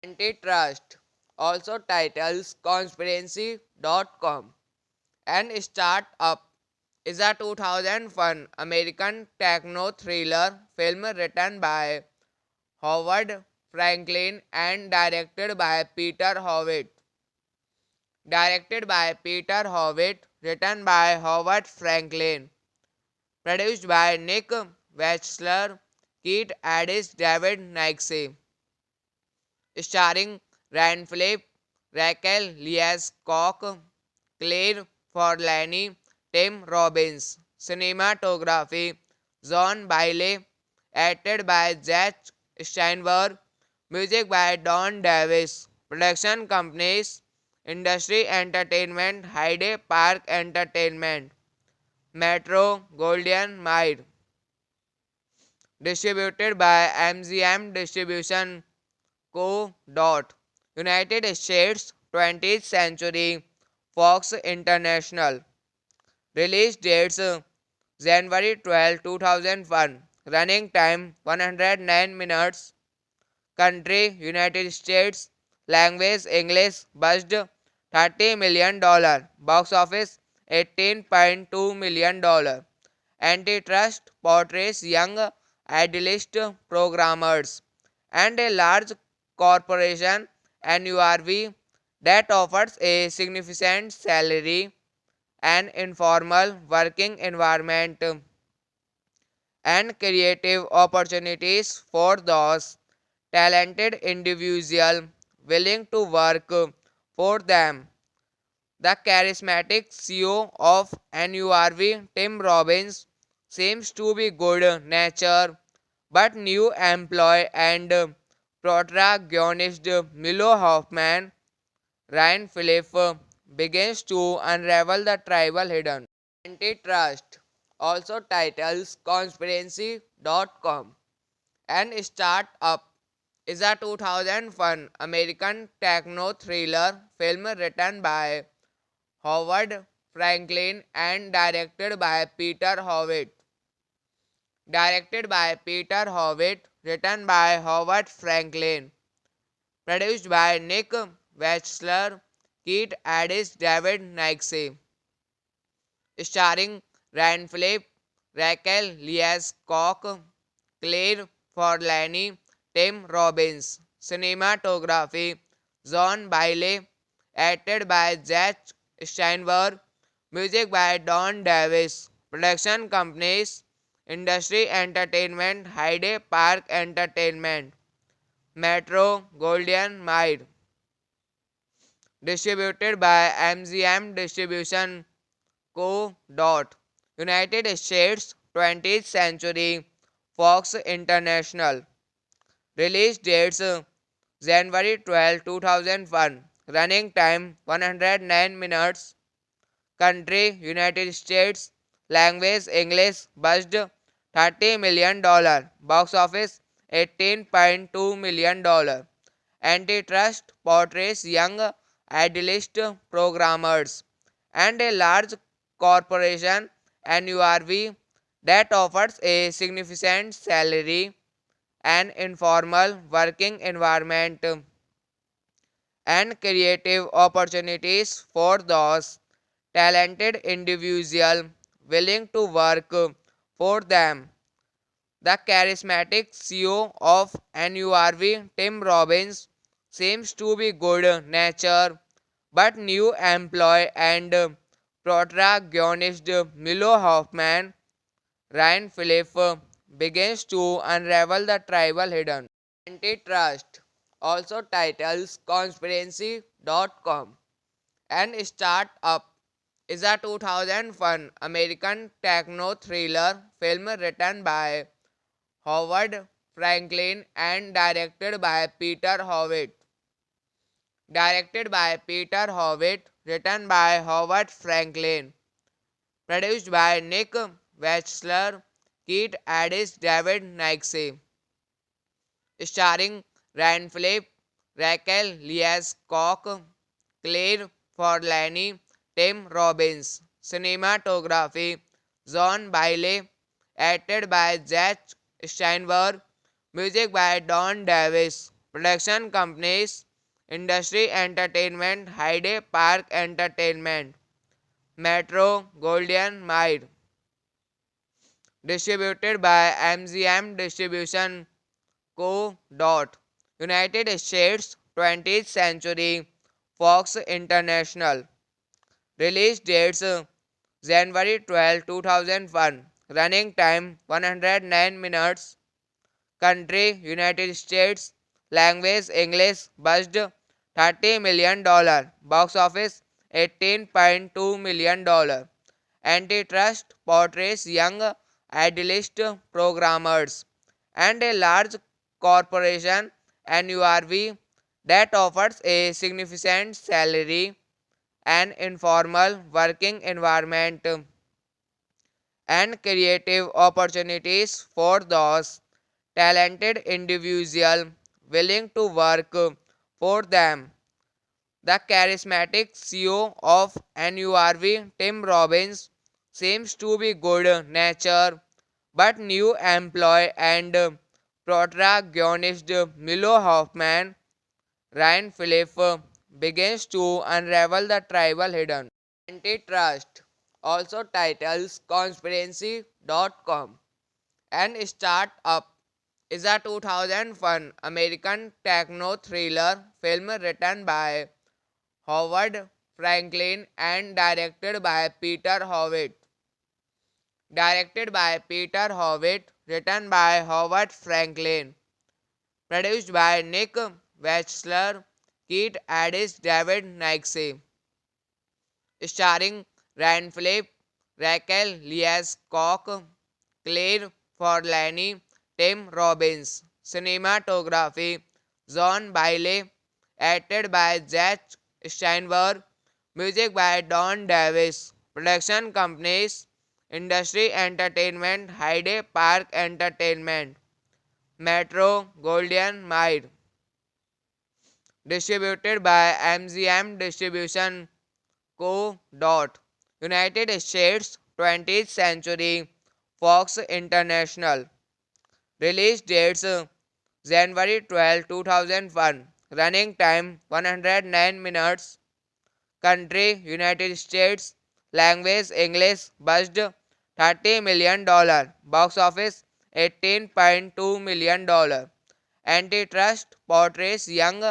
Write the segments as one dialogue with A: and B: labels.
A: Antitrust, also titles Conspiracy.com, and Startup is a 2001 American techno-thriller film written by Howard Franklin and directed by Peter Howitt. Written by Howard Franklin. Produced by Nick Wechsler, Keith Addis, David Nixie. Starring Ryan Phillip, Raquel Leacock, Claire Forlani, Tim Robbins. Cinematography John Bailey, acted by Jack Steinberg, music by Don Davis. Production companies Industry Entertainment, Hyde Park Entertainment, Metro Goldwyn Mayer. Distributed by MGM Distribution Co. United States 20th Century Fox International. Release dates January 12, 2001. Running time 109 minutes. Country United States. Language English. Budget $30 million. Box office $18.2 million. Antitrust portrays young idealist programmers and a large corporation NURV that offers a significant salary, an informal working environment, and creative opportunities for those talented individuals willing to work for them. The charismatic CEO of NURV, Tim Robbins, seems to be good natured, but new employee and protagonist Milo Hoffman, Ryan Phillip, begins to unravel the tribal hidden. Antitrust, also titles Conspiracy.com, and Startup is a 2001 American techno-thriller film written by Howard Franklin and directed by Peter Howitt. Written by Howard Franklin. Produced by Nick Wechsler, Keith Addis, David Nixie. Starring Ryan Phillip, Raquel Leacock, Claire Forlani, Tim Robbins. Cinematography John Bailey, acted by Jack Steinberg. Music by Don Davis. Production companies Industry Entertainment, Hyde Park Entertainment, Metro Goldwyn Mayer. Distributed by MGM Distribution Co. United States 20th Century Fox International. Release dates January 12, 2001. Running time 109 minutes. Country United States. Language English. Budget $30 million. Box office $18.2 million. Antitrust portrays young idealist programmers and a large corporation NURV that offers a significant salary, an informal working environment, and creative opportunities for those talented individuals willing to work for them. The charismatic CEO of NURV, Tim Robbins, seems to be good natured, but new employee and protagonist Milo Hoffman, Ryan Phillippe, begins to unravel the tribal hidden. Antitrust also titles Conspiracy.com and Startup is a 2001 American techno thriller film written by Howard Franklin and directed by Peter Howitt. Written by Howard Franklin. Produced by Nick Wechsler, Keith Addis, David Nixie. Starring Ryan Phillippe, Raquel Lees Koch, Claire Forlani, Tim Robbins. Cinematography John Bailey. Acted by Jack Steinberg. Music by Don Davis. Production companies Industry Entertainment, Hyde Park Entertainment, Metro Goldwyn Mayer. Distributed by MGM Distribution Co. United States 20th Century Fox International. Release dates January 12, 2001. Running time 109 minutes. Country United States. Language English. Budget $30 million. Box office $18.2 million. Antitrust portrays young idealist programmers and a large corporation NURV that offers a significant salary, an informal working environment, and creative opportunities for those talented individuals willing to work for them. The charismatic CEO of NURV, Tim Robbins, seems to be good natured, but new employee and protagonist Milo Hoffman, Ryan Phillippe, begins to unravel the tribal hidden. Antitrust also titles Conspiracy.com and Startup is a 2001 American techno thriller film written by Howard Franklin and directed by Peter Howitt. Written by Howard Franklin. Produced by Nick Wechsler, Keith Addis, David Nixie. Starring Ryan Phillippe, Raquel Lees Koch, Claire Forlani, Tim Robbins. Cinematography John Bailey. Acted by Jack Steinberg. Music by Don Davis. Production companies Industry Entertainment, Hyde Park Entertainment, Metro Goldwyn Mayer. Distributed by MGM Distribution Co. United States 20th Century Fox International. Release dates January 12, 2001. Running time 109 minutes. Country United States. Language English. Budget $30 million. Box office $18.2 million. Antitrust portrays young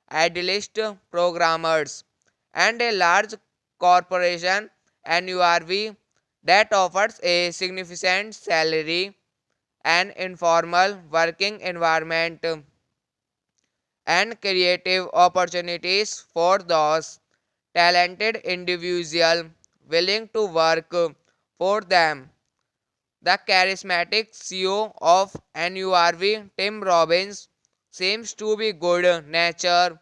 A: idealist programmers and a large corporation NURV that offers a significant salary and informal working environment and creative opportunities for those talented individuals willing to work for them. The charismatic CEO of NURV, Tim Robbins, seems to be good natured,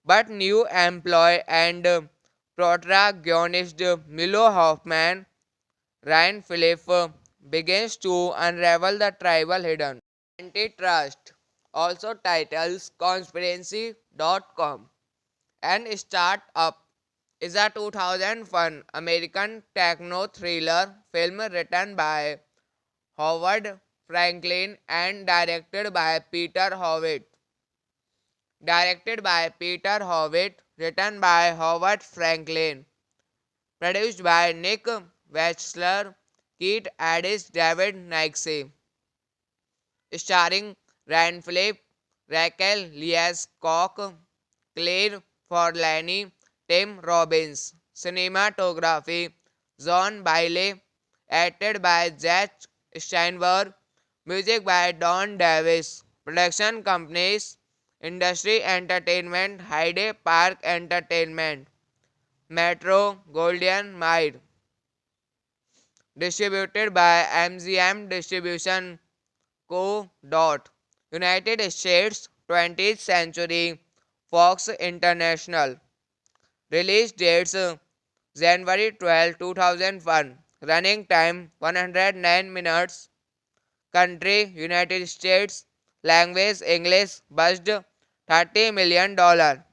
A: but new employee and protagonist Milo Hoffman, Ryan Phillip, begins to unravel the tribal hidden. Antitrust also titles Conspiracy.com and Startup is a 2001 American techno-thriller film written by Howard Franklin and directed by Peter Howitt. Directed by Peter Howitt, written by Howard Franklin, produced by Nick Wechsler, Keith Addis, David Nixie, starring Ryan Phillip, Raquel Lees Cock, Claire Forlani, Tim Robbins. Cinematography John Bailey, acted by Jack Steinberg, music by Don Davis. Production companies Industry Entertainment, Hyde Park Entertainment, Metro Goldwyn Mayer. Distributed by MGM Distribution Co. United States 20th Century Fox International. Release dates January 12, 2001. Running time 109 minutes. Country United States. Language English. Budget $30 million.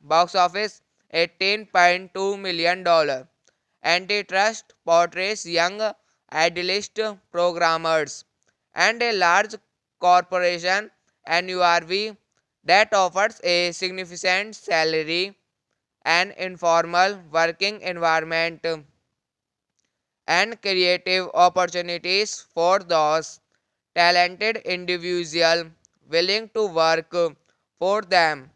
A: Box office $18.2 million. Antitrust portrays young idealist programmers and a large corporation NURV that offers a significant salary and informal working environment and creative opportunities for those talented individuals willing to work for them.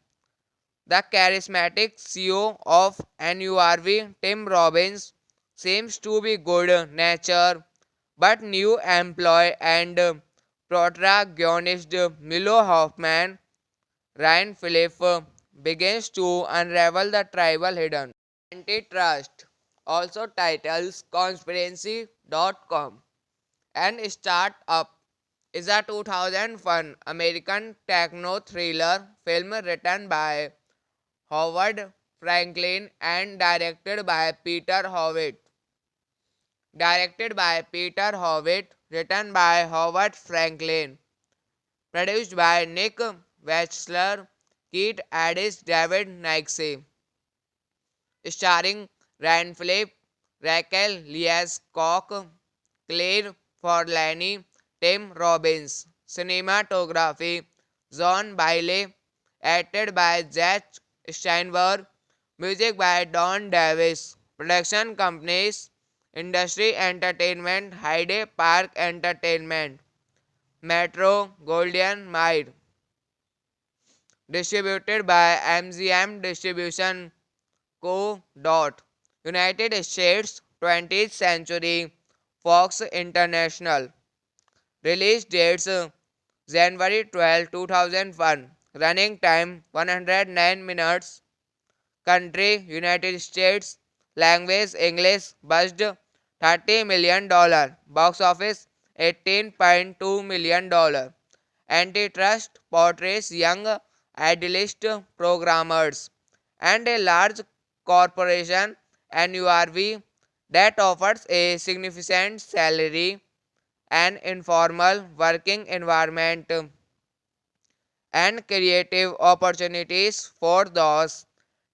A: The charismatic CEO of NURV, Tim Robbins, seems to be good natured, but new employee and protagonist Milo Hoffman, Ryan Phillip, begins to unravel the tribal hidden. Antitrust also titles Conspiracy.com and Startup is a 2001 American techno-thriller film written by Howard Franklin and directed by Peter Howitt. Directed by Peter Howitt, written by Howard Franklin, produced by Nick Wechsler, Keith Addis, David Nixie, starring Ryan Phillip, Raquel Lees Cock, Claire Forlani, Tim Robbins. Cinematography John Bailey, acted by Jack Steinberg, music by Don Davis. Production companies Industry Entertainment, Hyde Park Entertainment, Metro Goldwyn Mayer. Distributed by MGM Distribution Co. United States 20th Century Fox International. Release dates January 12, 2001. Running time 109 minutes. Country United States. Language English. Budget $30 million. Box office $18.2 million. Antitrust portrays young idealist programmers and a large corporation NURV that offers a significant salary and informal working environment and creative opportunities for those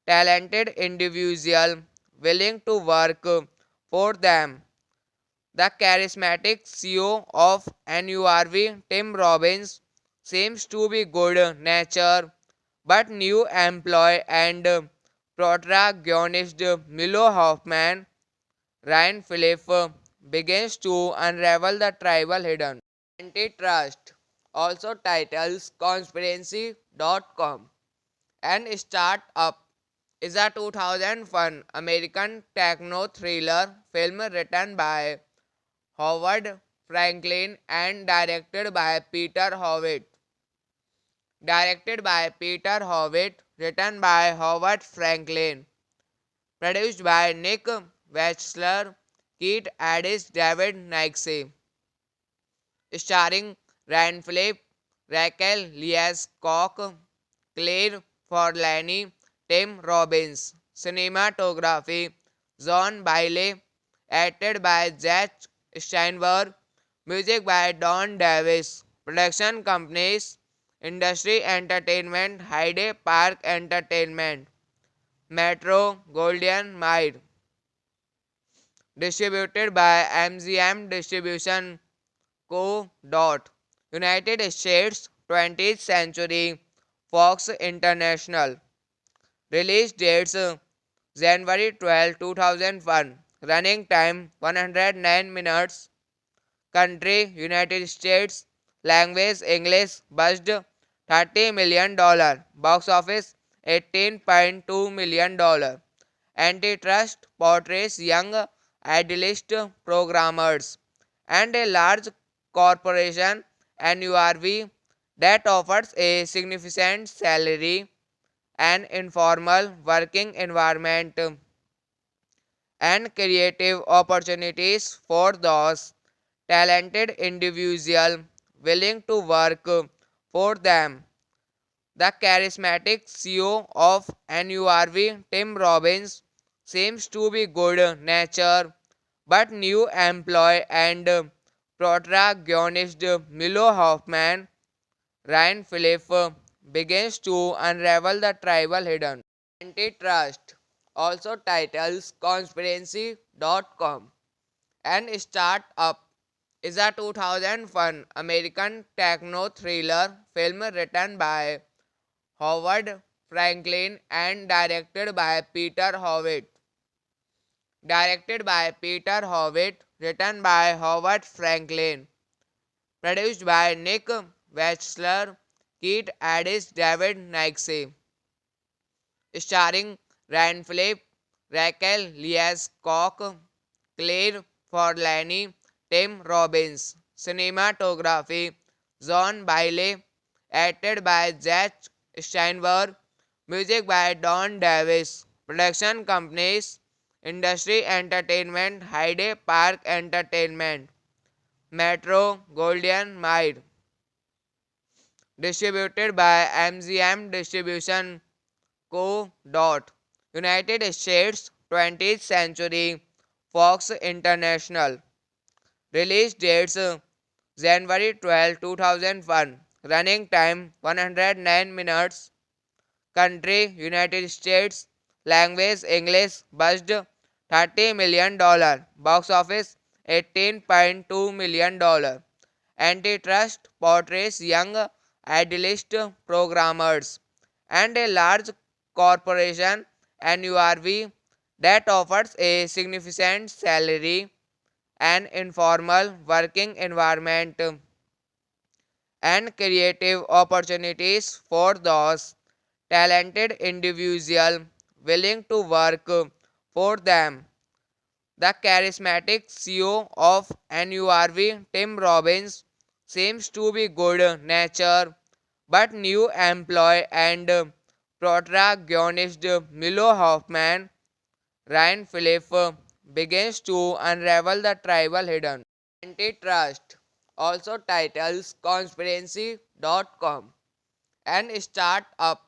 A: talented individuals willing to work for them. The charismatic CEO of NURV, Tim Robbins, seems to be good natured, but new employee and protagonist Milo Hoffman, Ryan Phillip, begins to unravel the tribal hidden. Antitrust also titles Conspiracy.com and Startup is a 2001 American techno thriller film written by Howard Franklin and directed by Peter Howitt. Directed by Peter Howitt, written by Howard Franklin, produced by Nick Wechsler, Keith Addis, David Nixie, starring Ryan Phillip, Raquel Leas-Cock, Claire Forlani, Tim Robbins. Cinematography John Bailey, acted by Jack Steinberg, music by Don Davis. Production companies Industry Entertainment, Hyde Park Entertainment, Metro Goldwyn Mayer. Distributed by MGM Distribution Co. United States 20th Century Fox International. Release dates January 12, 2001. Running time 109 minutes. Country United States. Language English. Budget $30 million. Box office $18.2 million. Antitrust portrays young idealist programmers and a large corporation NURV that offers a significant salary, an informal working environment, and creative opportunities for those talented individuals willing to work for them. The charismatic CEO of NURV, Tim Robbins, seems to be good natured, but new employee and protagonist Milo Hoffman, Ryan Phillip, begins to unravel the tribal hidden. Antitrust, also titles Conspiracy.com, and Startup, is a 2001 American techno thriller film written by Howard Franklin and directed by Peter Howitt. Directed by Peter Howitt, written by Howard Franklin, produced by Nick Wechsler, Keith Addis, David Nixie, starring Ryan Phillip, Raquel Leas-Cock, Claire Forlani, Tim Robbins. Cinematography John Bailey, acted by Jack Steinberg, music by Don Davis. Production companies Industry Entertainment, Hyde Park Entertainment, Metro Goldwyn Mayer. Distributed by MGM Distribution Co. United States 20th Century Fox International. Release dates January 12, 2001. Running time 109 minutes. Country United States. Language English. Budget $30 million. Box office $18.2 million. Antitrust portrays young idealist programmers and a large corporation NURV that offers a significant salary, an informal working environment, and creative opportunities for those talented individuals willing to work for them. The charismatic CEO of NURV, Tim Robbins, seems to be good natured, but new employee and protagonist Milo Hoffman, Ryan Phillip, begins to unravel the tribal hidden. Antitrust, also titles Conspiracy.com, and Startup,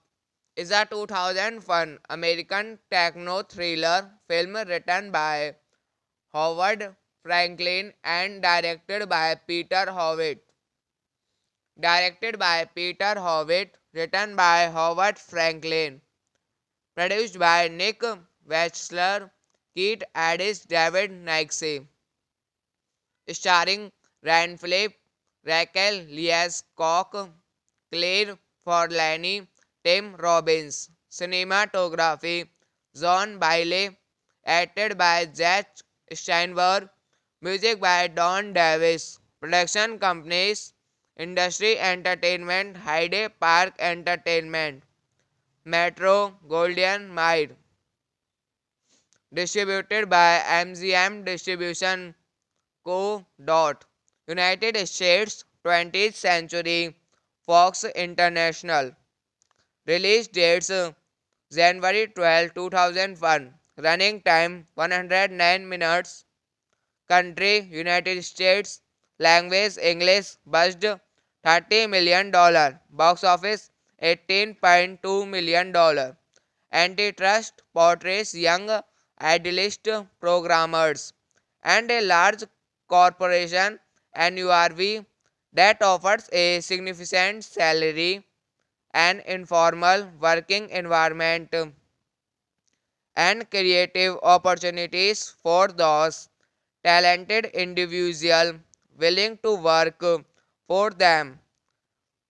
A: is a 2001 American techno thriller film written by Howard Franklin and directed by Peter Howitt. Directed by Peter Howitt, written by Howard Franklin, produced by Nick Wechsler, Keith Addis, David Nixie, starring Ryan Phillip, Raquel Leas-Cock, Claire Forlani, Tim Robbins. Cinematography John Bailey, acted by Jack Steinberg, music by Don Davis. Production companies Industry Entertainment, Hyde Park Entertainment, Metro Golden Mile. Distributed by MGM Distribution Co. United States 20th Century Fox International. Release dates January 12, 2001. Running time 109 minutes. Country United States. Language English. Budget $30 million. Box office $18.2 million. Antitrust portrays young idealist programmers and a large corporation NURV that offers a significant salary, an informal working environment, and creative opportunities for those talented individuals willing to work for them.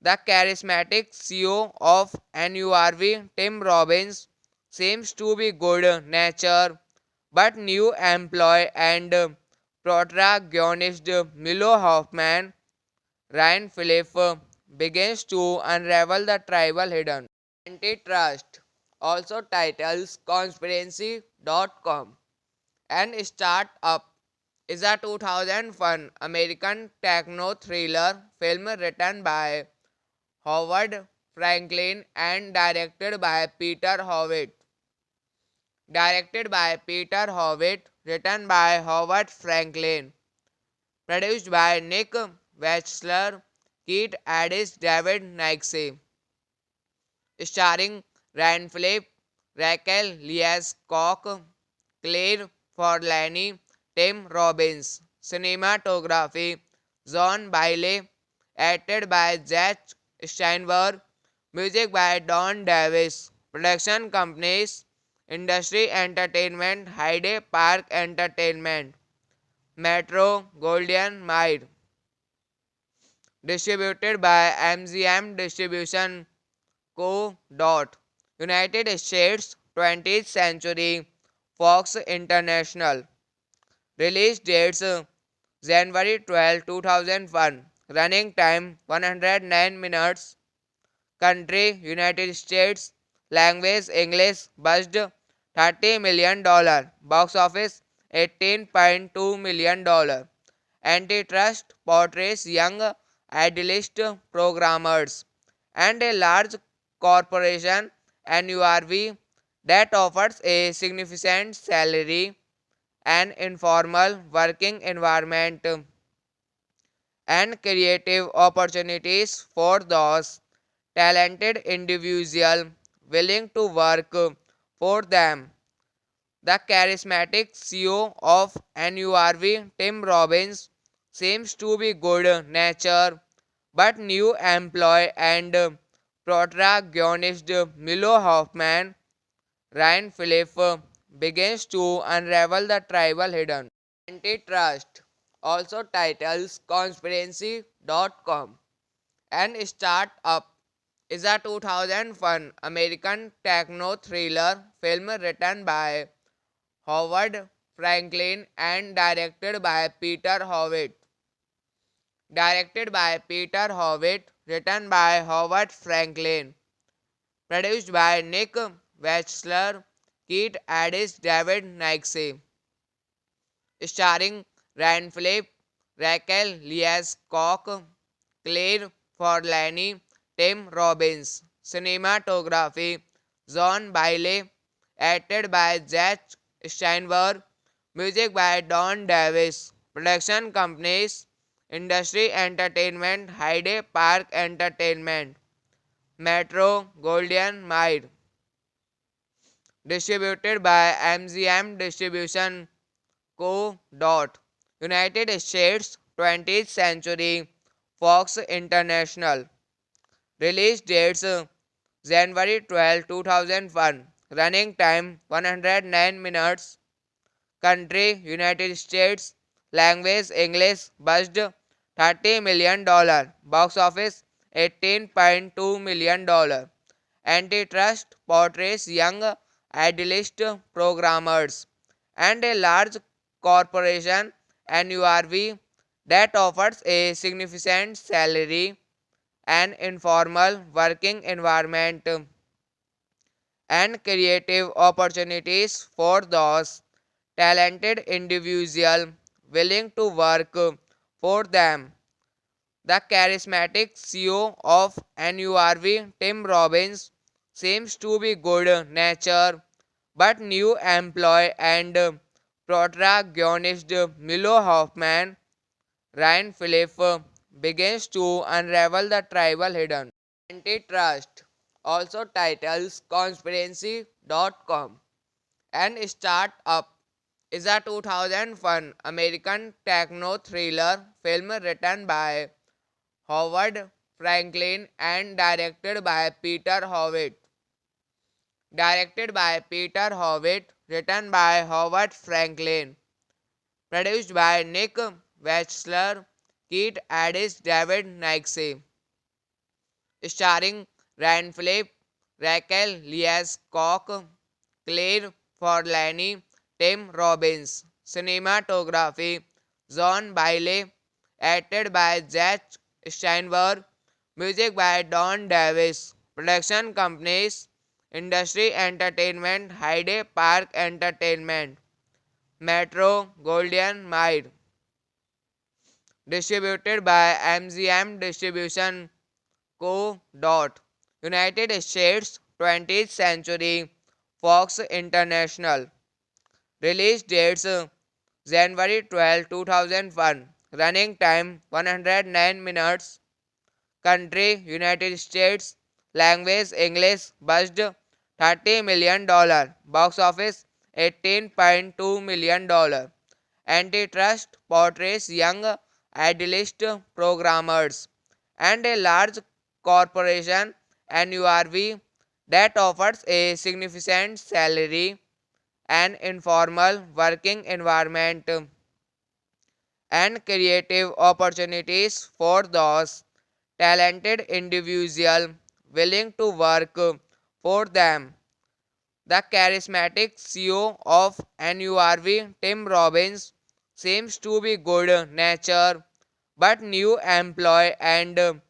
A: The charismatic CEO of NURV, Tim Robbins, seems to be good natured, but new employee and protagonist Milo Hoffman, Ryan Phillip, begins to unravel the tribal hidden. Antitrust also titles Conspiracy.com and Startup is a 2001 American techno thriller film written by Howard Franklin and directed by Peter Howitt. Directed by Peter Howitt, written by Howard Franklin. Produced by Nick Wechsler, Keith Addis, David Nixie. Starring Ryan Phillip, Raquel Lees Koch, Claire Forlani, Tim Robbins. Cinematography John Bailey. Acted by Jack Steinberg. Music by Don Davis. Production companies Industry Entertainment, Hyde Park Entertainment, Metro Golden Mile. Distributed by MGM Distribution Co. United States 20th Century Fox International. Release dates January 12, 2001. Running time 109 minutes. Country United States. Language English. Budget $30 million. Box office $18.2 million. Antitrust portrays young idealist programmers and a large corporation NURV that offers a significant salary, an informal working environment, and creative opportunities for those talented individuals willing to work for them. The charismatic CEO of NURV, Tim Robbins, seems to be good natured, but new employee and protagonist Milo Hoffman, Ryan Phillip, begins to unravel the tribal hidden. Antitrust also titles Conspiracy.com and Startup is a 2001 American techno thriller film written by Howard Franklin and directed by Peter Howitt. Directed by Peter Howitt, written by Howard Franklin. Produced by Nick Wechsler, Keith Addis, David Nixie. Starring Ryan Phillip, Raquel Lees Koch, Claire Forlani, Tim Robbins. Cinematography John Bailey. Acted by Jack Steinberg. Music by Don Davis. Production companies Industry Entertainment, Hyde Park Entertainment, Metro Golden Mile. Distributed by MGM Distribution Co. United States 20th Century Fox International. Release dates January 12, 2001. Running time 109 minutes. Country United States. Language English. Budget $30 million. Box office $18.2 million. Antitrust portrays young idealist programmers and a large corporation NURV that offers a significant salary, an informal working environment, and creative opportunities for those talented individuals willing to work for them. The charismatic CEO of NURV, Tim Robbins, seems to be good natured, but new employee and protagonist Milo Hoffman, Ryan Phillip, begins to unravel the tribal hidden. Antitrust also titles Conspiracy.com and Startup is a 2001 American techno thriller film written by Howard Franklin and directed by Peter Howitt. Directed by Peter Howitt, written by Howard Franklin, produced by Nick Wechsler, Keith Addis, David Nixie, starring Ryan Phillip, Raquel Leas Koch, Claire Forlani, Tim Robbins. Cinematography John Bailey, acted by Jack Steinberg, music by Don Davis. Production companies Industry Entertainment, Hyde Park Entertainment, Metro Goldwyn Mayer. Distributed by MGM Distribution Co. United States 20th Century Fox International. Release dates January 12, 2001. Running time 109 minutes. Country United States. Language English. Budget $30 million. Box office $18.2 million. Antitrust portrays young idealist programmers and a large corporation NURV that offers a significant salary, an informal working environment, and creative opportunities for those talented individuals willing to work for them. The charismatic CEO of NURV, Tim Robbins, seems to be good natured, but new employee and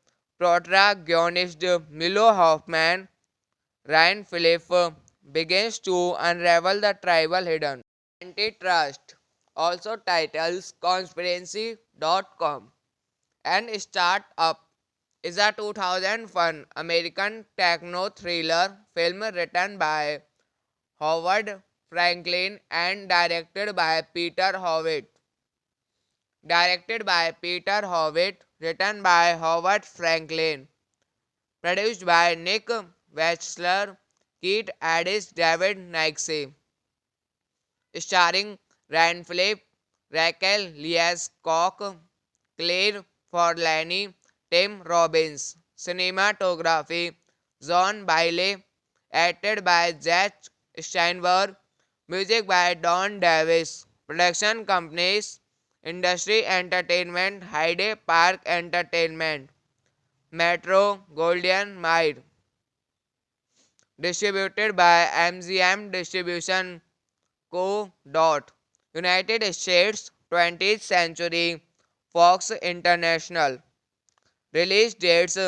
A: protagonist Milo Hoffman, Ryan Phillip, begins to unravel the tribal hidden. Antitrust also titles Conspiracy.com and Startup is a 2001 American techno thriller film written by Howard Franklin and directed by Peter Howitt. Directed by Peter Howitt, written by Howard Franklin, produced by Nick Wechsler, Keith Addis, David Nixie, starring Ryan Phillip, Raquel Leas Koch, Claire Forlani, Tim Robbins. Cinematography John Bailey, acted by Jack Steinberg, music by Don Davis. Production companies Industry Entertainment, Hyde Park Entertainment, Metro Goldwyn Mayer. Distributed by MGM Distribution Co. United States 20th Century Fox International. Release dates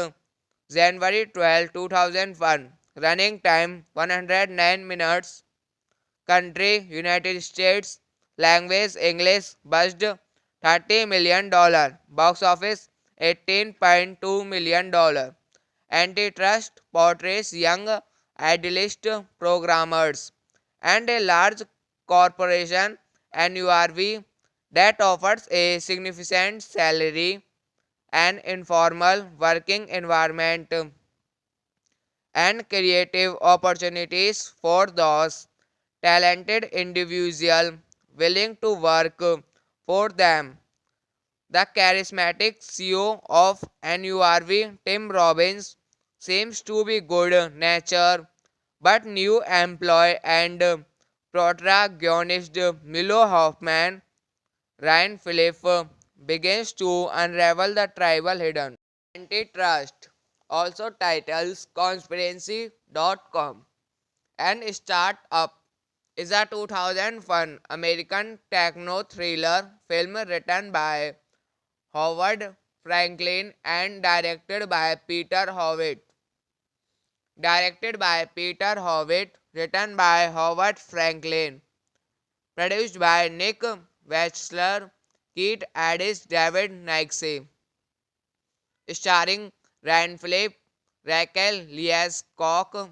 A: January 12, 2001. Running time 109 minutes. Country United States. Language English. Budget $30 million. Box office $18.2 million. Antitrust portrays young idealist programmers and a large corporation NURV that offers a significant salary, an informal working environment, and creative opportunities for those talented individuals willing to work for them. The charismatic CEO of NURV, Tim Robbins, seems to be good natured, but new employee and protagonist Milo Hoffman, Ryan Phillip, begins to unravel the tribal hidden. Antitrust also titles Conspiracy.com and Startup is a 2001 American techno thriller film written by Howard Franklin and directed by Peter Howitt. Directed by Peter Howitt, written by Howard Franklin, produced by Nick Wechsler, Keith Addis, David Nixie, starring Ryan Phillip, Raquel Leas Koch,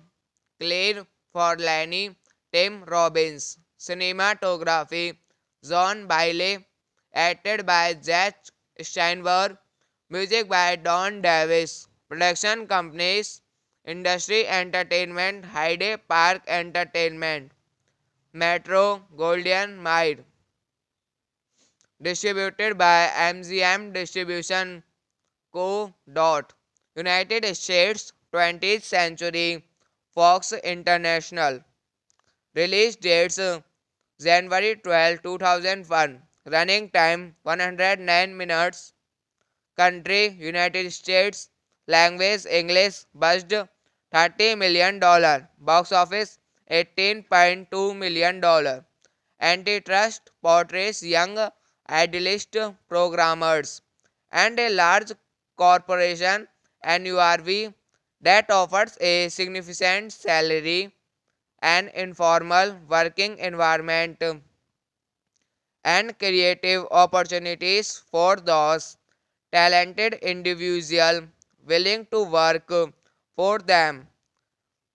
A: Claire Forlani, Tim Robbins. Cinematography John Bailey, acted by Jack Steinberg, music by Don Davis. Production companies Industry Entertainment, Hyde Park Entertainment, Metro Goldwyn Mayer. Distributed by MGM Distribution Co. United States 20th Century Fox International. Release dates January 12, 2001. Running time 109 minutes. Country United States. Language English. Budget $30 million. Box office $18.2 million. Antitrust portrays young idealist programmers and a large corporation NURV that offers a significant salary, an informal working environment, and creative opportunities for those talented individuals willing to work for them.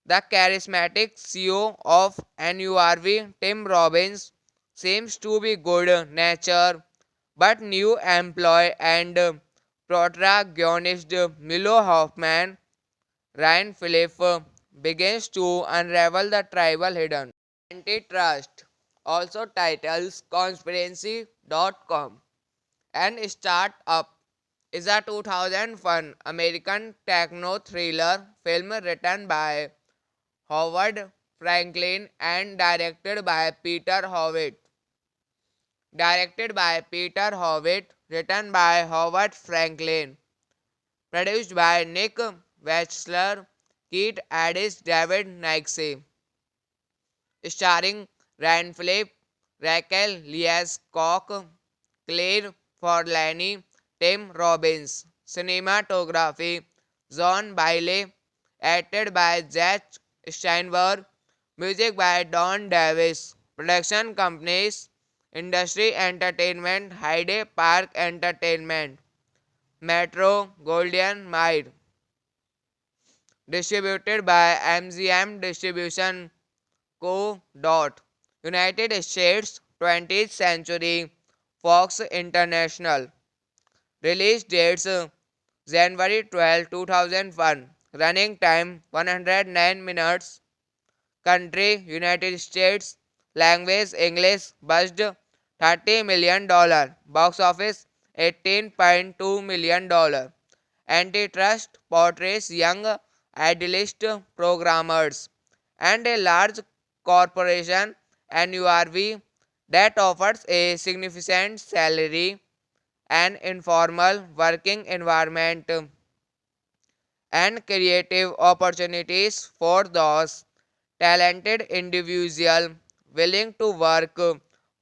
A: The charismatic CEO of NURV, Tim Robbins, seems to be good natured, but new employee and protagonist Milo Hoffman, Ryan Phillip, begins to unravel the tribal hidden. Antitrust also titles Conspiracy.com and Startup is a 2001 American techno thriller film written by Howard Franklin and directed by Peter Howitt. Written by Howard Franklin, produced by Nick Wechsler, Keith Addis, David Nixie, starring Ryan Phillip, Raquel Leas Koch, Claire Forlani, Tim Robbins. Cinematography John Bailey, acted by Jack Steinberg, music by Don Davis. Production companies Industry Entertainment, Hyde Park Entertainment, Metro Goldwyn Mayer. Distributed by MGM Distribution Co. United States 20th Century Fox International. Release dates January 12, 2001. Running time 109 minutes. Country United States. Language English. Budget $30 million. Box office $18.2 million. Antitrust portrays young idealist programmers and a large corporation NURV that offers a significant salary, an informal working environment, and creative opportunities for those talented individuals willing to work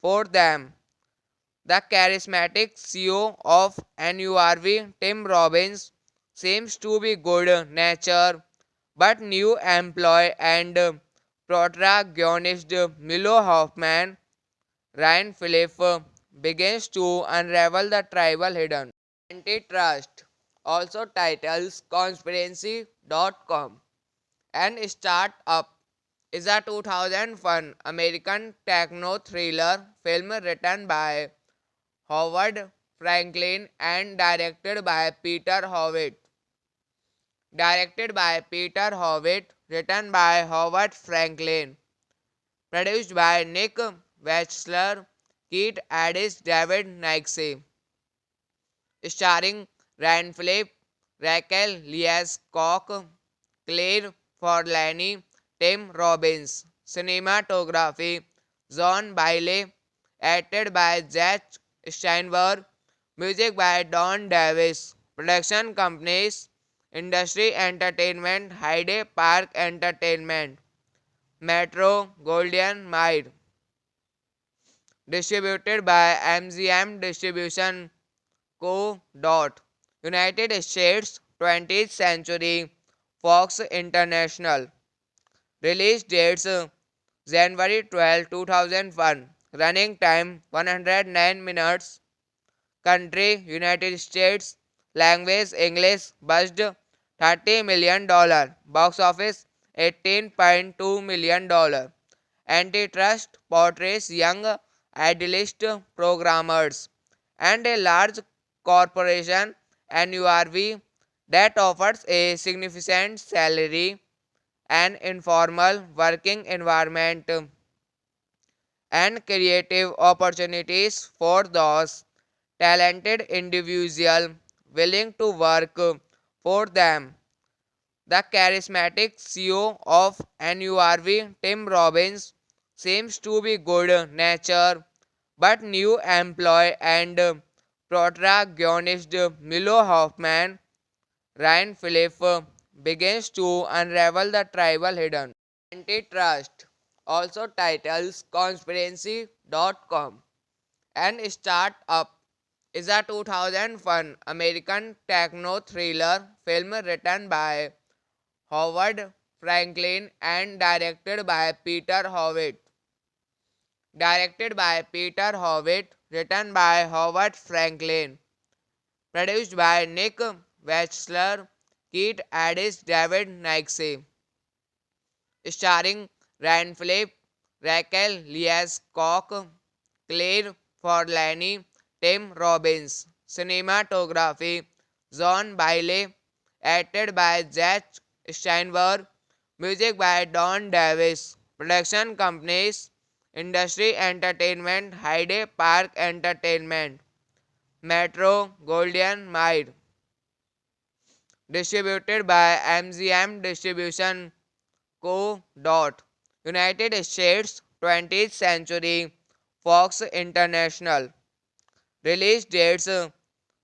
A: for them. The charismatic CEO of NURV, Tim Robbins, seems to be good natured, but new employee and protagonist Milo Hoffman, Ryan Phillip, begins to unravel the tribal hidden. Antitrust also titles Conspiracy.com and Startup is a 2001 American techno thriller film written by Howard Franklin and directed by Peter Howitt. Written by Howard Franklin, produced by Nick Wechsler, Keith Addis, David Nixie, starring Ryan Phillip, Raquel Leas Koch, Claire Forlani, Tim Robbins. Cinematography John Bailey, acted by Jack Steinberg, music by Don Davis. Production companies Industry Entertainment, Hyde Park Entertainment, Metro Goldwyn Mayer. Distributed by MGM Distribution Co. United States 20th Century Fox International. Release dates January 12, 2001. Running time 109 minutes. Country United States. Language English. Budget $30 million. Box office $18.2 million. Antitrust portrays young idealist programmers and a large corporation NURV that offers a significant salary, an informal working environment, and creative opportunities for those talented individuals willing to work for them. The charismatic CEO of NURV, Tim Robbins, seems to be good natured, but new employee and protagonist Milo Hoffman, Ryan Phillip, begins to unravel the tribal hidden. Antitrust, also titles Conspiracy.com, and Startup, is a 2001 American techno thriller film written by Howard Franklin and directed by Peter Howitt. Directed by Peter Howitt, written by Howard Franklin, produced by Nick Wechsler, Keith Addis, David Nixie, starring Ryan Phillip, Raquel Lees Cock, Claire Forlani, Tim Robbins. Cinematography John Bailey, acted by Jack Steinberg, music by Don Davis. Production companies Industry Entertainment, Hyde Park Entertainment, Metro Goldwyn Mayer. Distributed by MGM Distribution Co. United States 20th Century Fox International. Release dates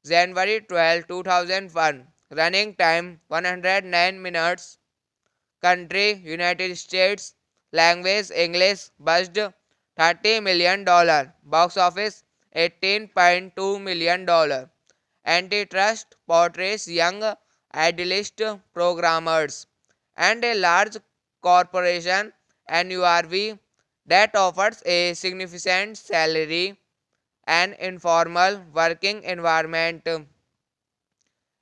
A: January 12, 2001. Running time 109 minutes. Country United States. Language English. Budget $30 million. Box office $18.2 million. Antitrust portrays young idealist programmers and a large corporation NURV that offers a significant salary, an informal working environment,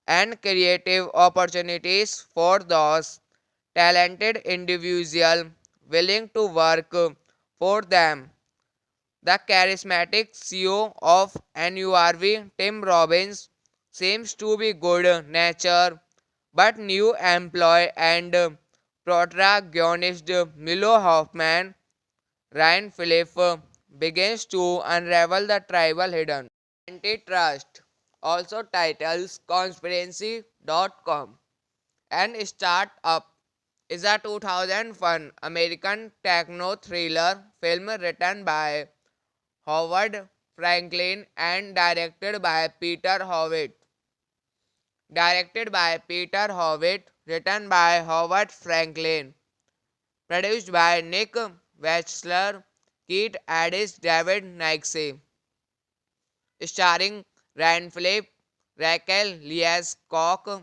A: and creative opportunities for those talented individuals willing to work for them. The charismatic CEO of NURV, Tim Robbins, seems to be good natured, but new employee and protagonist Milo Hoffman, Ryan Phillip, begins to unravel the tribal hidden. Antitrust, also titles Conspiracy.com, and Startup, is a 2001 American techno thriller film written by Howard Franklin and directed by Peter Howitt. Directed by Peter Howitt, written by Howard Franklin, produced by Nick Wechsler, Keith Addis, David Nixie, starring Ryan Phillip, Raquel Lees Cock,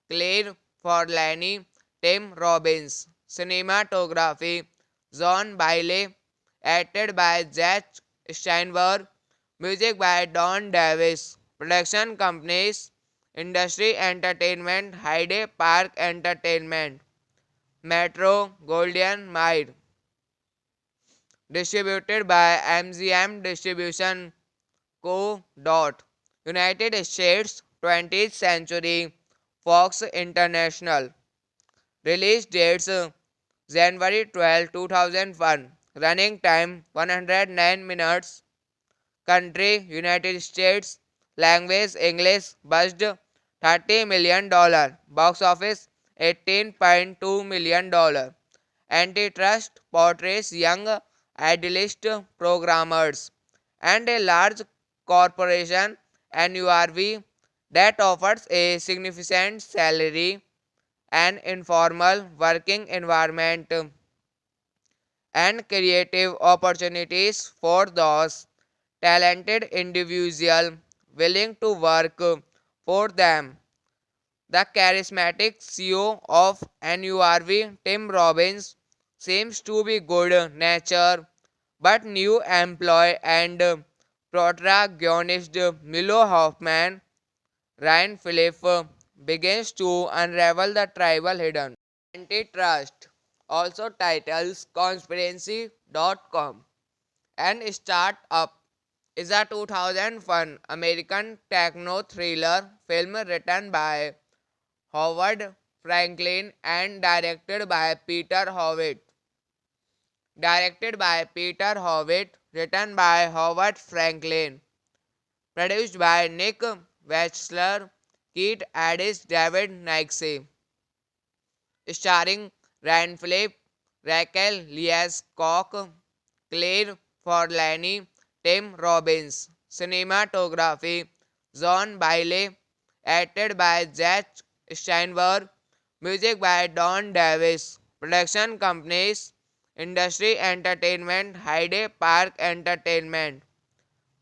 A: Claire Forlani, Tim Robbins. Cinematography John Bailey, acted by Jack Steinberg, music by Don Davis. Production companies Industry Entertainment, Hyde Park Entertainment, Metro Goldwyn Mayer. Distributed by MGM Distribution Co. United States 20th Century Fox International. Release dates January 12, 2001. Running time 109 minutes. Country United States. Language English. Budget $30 million. Box office $18.2 million. Antitrust portrays young idealist programmers and a large corporation NURV that offers a significant salary, an informal working environment, and creative opportunities for those talented individuals willing to work for them. The charismatic CEO of NURV, Tim Robbins, seems to be good nature, but new employee and protagonist Milo Hoffman, Ryan Phillip, begins to unravel the tribal hidden. Antitrust also titles Conspiracy.com and Startup is a 2001 American techno thriller film written by Howard Franklin and directed by Peter Howitt. Directed by Peter Howitt, written by Howard Franklin, produced by Nick Wechsler, Keith Addis, David Nixie, starring Ryan Phillip, Raquel Leas Koch, Claire Forlani, Tim Robbins. Cinematography John Bailey, acted by Jack Steinberg, music by Don Davis. Production companies Industry Entertainment, Hyde Park Entertainment,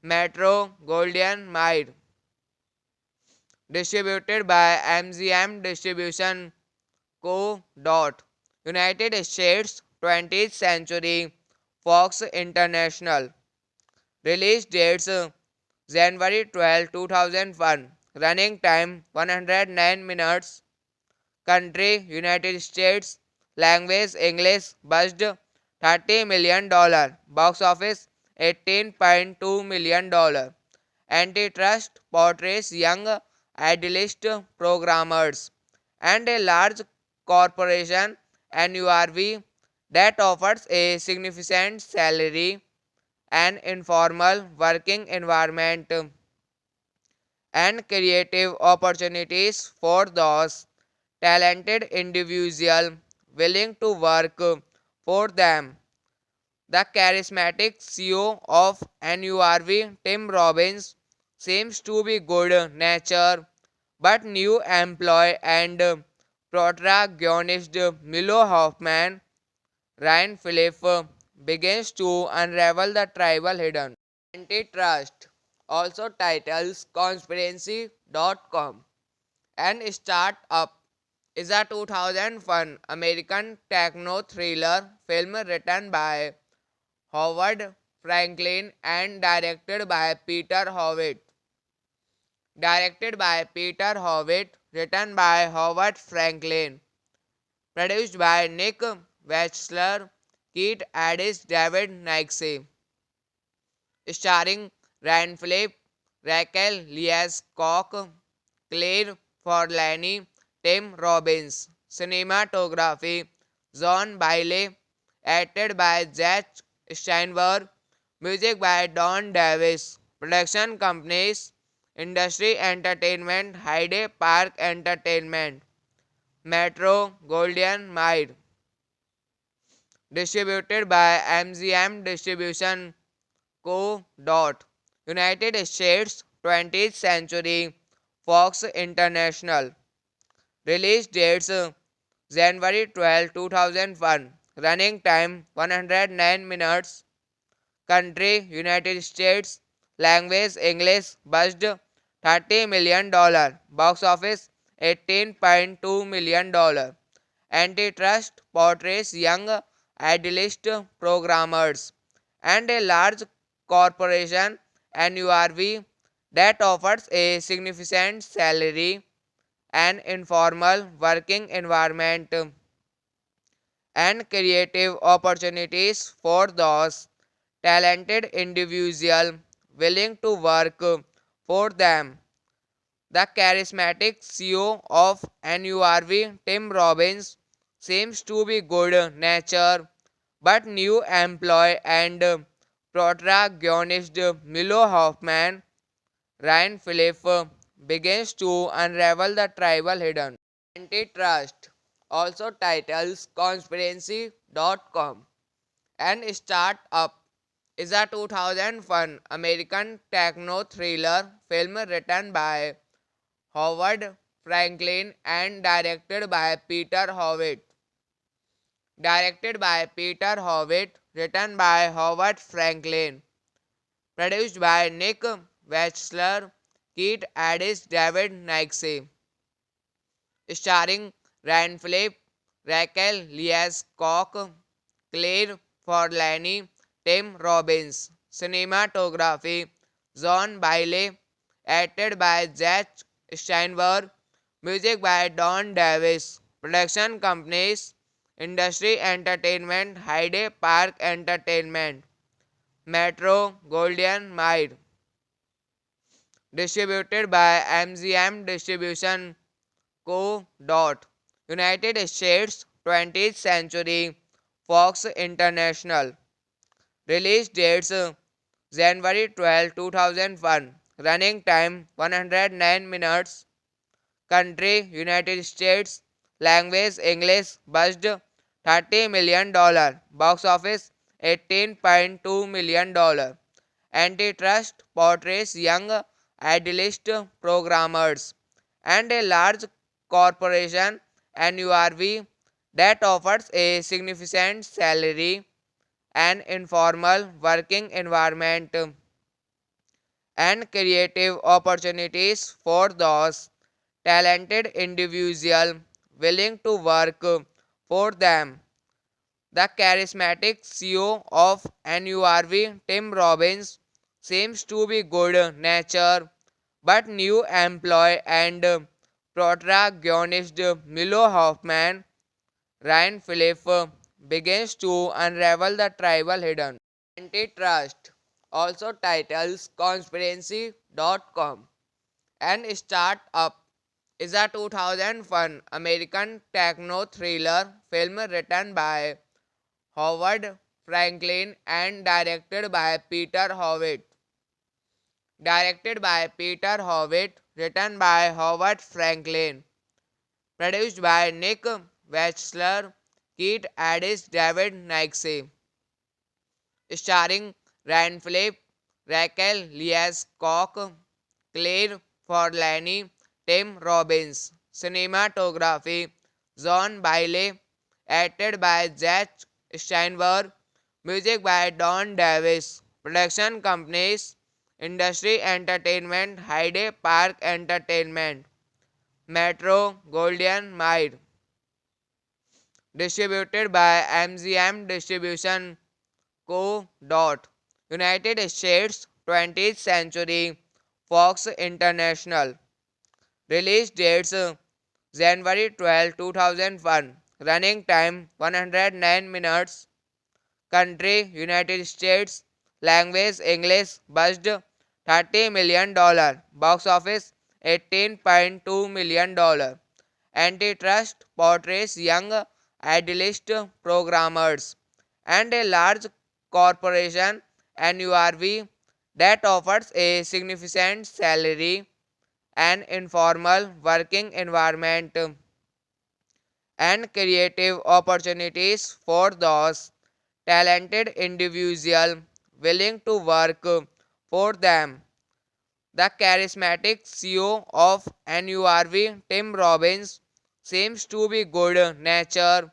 A: Metro Goldwyn Mayer. Distributed by MGM Distribution Co. United States 20th Century Fox International. Release dates January 12, 2001. Running time 109 minutes. Country United States. Language English. Budget $30 million. Box office $18.2 million. Antitrust portrays young idealist programmers and a large corporation NURV that offers a significant salary, an informal working environment, and creative opportunities for those talented individuals willing to work for them. The charismatic CEO of NURV, Tim Robbins, seems to be good nature, but new employee and protagonist Milo Hoffman, Ryan Phillip, begins to unravel the tribal hidden. Antitrust also titles Conspiracy.com and Startup is a 2001 American techno thriller film written by Howard Franklin and directed by Peter Howitt. Directed by Peter Howitt, written by Howard Franklin, produced by Nick Wechsler, Keith Addis, David Nixie, starring Ryan Phillip, Raquel Leas Koch, Claire Forlani, Tim Robbins. Cinematography John Bailey, acted by Jack Steinberg, music by Don Davis. Production companies Industry Entertainment, Hyde Park Entertainment, Metro Goldwyn Mayer. Distributed by MGM Distribution Co. United States 20th Century Fox International. Release dates January 12, 2001. Running time 109 minutes. Country United States. Language English. Budget $30 million. Box office $18.2 million. Antitrust portrays young idealist programmers and a large corporation NURV that offers a significant salary, an informal working environment, and creative opportunities for those talented individuals willing to work for them. The charismatic CEO of NURV, Tim Robbins, seems to be good nature, but new employee and protagonist Milo Hoffman, Ryan Phillip, begins to unravel the tribal hidden. Antitrust also titles Conspiracy.com and Startup is a 2001 American techno thriller film written by Howard Franklin and directed by Peter Howitt. Directed by Peter Howitt, written by Howard Franklin, produced by Nick Wechsler, Keith Addis, David Nixie, starring Ryan Phillip, Raquel Leas Koch, Claire Forlani, Tim Robbins. Cinematography John Bailey, acted by Jack Steinberg, music by Don Davis. Production companies Industry Entertainment, Hyde Park Entertainment, Metro Goldwyn Mayer. Distributed by MGM Distribution Co. United States 20th Century Fox International. Release dates January 12, 2001. Running time 109 minutes. Country United States. Language English. Budget $30 million. Box office $18.2 million. Antitrust portrays young idealist programmers and a large corporation NURV that offers a significant salary, an informal working environment, and creative opportunities for those talented individuals willing to work for them. The charismatic CEO of NURV, Tim Robbins, seems to be good natured, but new employee and protagonist Milo Hoffman, Ryan Phillip, begins to unravel the tribal hidden. Antitrust also titles Conspiracy.com and Startup is a 2001 American techno thriller film written by Howard Franklin and directed by Peter Howitt. Written by Howard Franklin. Produced by Nick Wechsler, Keith Addis, David Nixie. Starring Ryan Phillip, Raquel Lees Koch, Claire Forlani, Tim Robbins. Cinematography John Bailey, acted by Jack Steinberg, music by Don Davis. Production companies Industry Entertainment, Hyde Park Entertainment, Metro Goldwyn Mayer. Distributed by MGM Distribution Co. United States 20th Century Fox International. Release dates January 12, 2001. Running time 109 minutes. Country United States. Language English. Budget $30 million. Box office $18.2 million. Antitrust portrays young idealist programmers and a large corporation NURV that offers a significant salary, an informal working environment, and creative opportunities for those talented individuals willing to work for them. The charismatic CEO of NURV, Tim Robbins, seems to be good natured,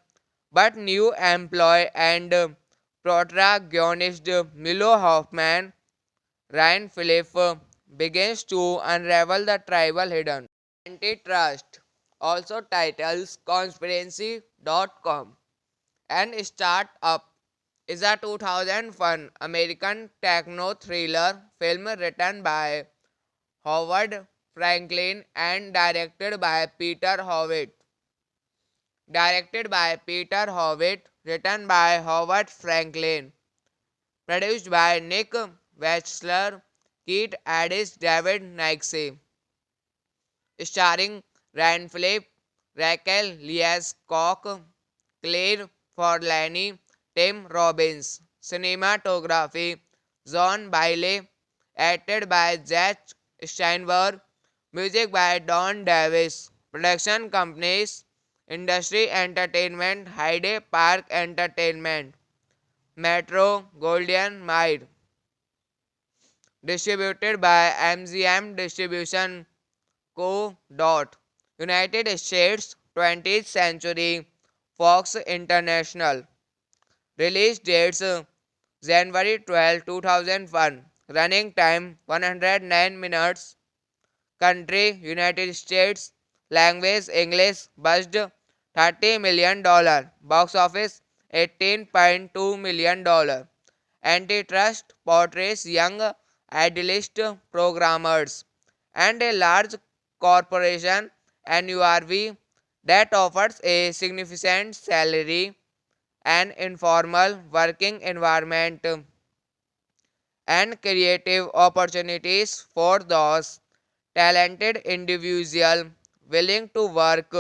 A: but new employee and protagonist Milo Hoffman, Ryan Phillip, begins to unravel the tribal hidden. Antitrust also titles Conspiracy.com and Startup is a 2001 American techno thriller film written by Howard Franklin and directed by Peter Howitt. Written by Howard Franklin. Produced by Nick Wechsler, Keith Addis, David Nixie. Starring Ryan Phillip, Raquel Lees Koch, Claire Forlani, Tim Robbins. Cinematography John Bailey, acted by Jack Steinberg, music by Don Davis. Production companies Industry Entertainment, Hyde Park Entertainment, Metro Goldwyn Mayer. Distributed by MGM Distribution Co. United States 20th Century Fox International. Release dates January 12, 2001. Running time 109 minutes. Country United States. Language English. Budget $30 million. Box office $18.2 million. Antitrust portrays young idealist programmers and a large corporation NURV that offers a significant salary, an informal working environment, and creative opportunities for those talented individuals willing to work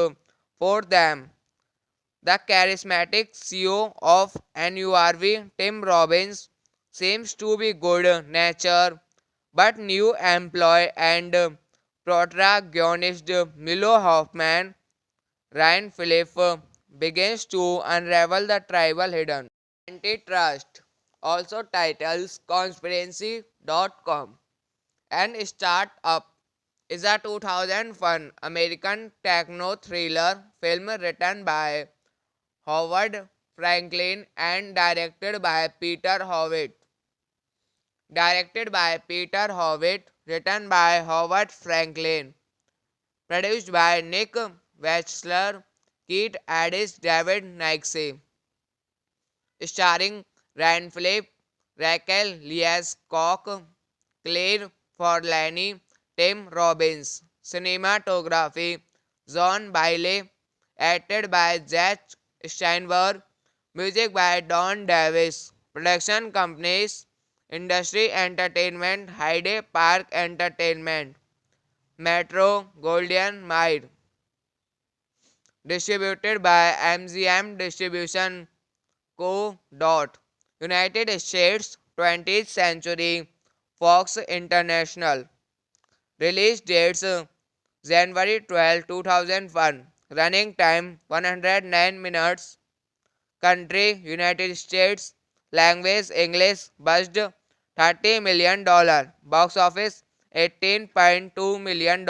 A: for them. The charismatic CEO of NURV, Tim Robbins, seems to be good natured, but new employee and protagonist Milo Hoffman, Ryan Phillip, begins to unravel the tribal hidden. Antitrust also titles Conspiracy.com. An Startup is a 2001 American techno-thriller film written by Howard Franklin and directed by Peter Howitt. Directed by Peter Howitt, written by Howard Franklin, produced by Nick Wechsler, Keith Addis, David Nixie, starring Ryan Phillip, Raquel Lees Cock, Claire Forlani, Tim Robbins. Cinematography John Bailey, acted by Jack Steinberg, music by Don Davis. Production companies Industry Entertainment, Hyde Park Entertainment, Metro Goldwyn Mayer. Distributed by MGM Distribution Co. United States 20th Century Fox International. Release dates January 12, 2001. Running time 109 minutes. Country United States. Language English. Budget $30 million. Box office $18.2 million.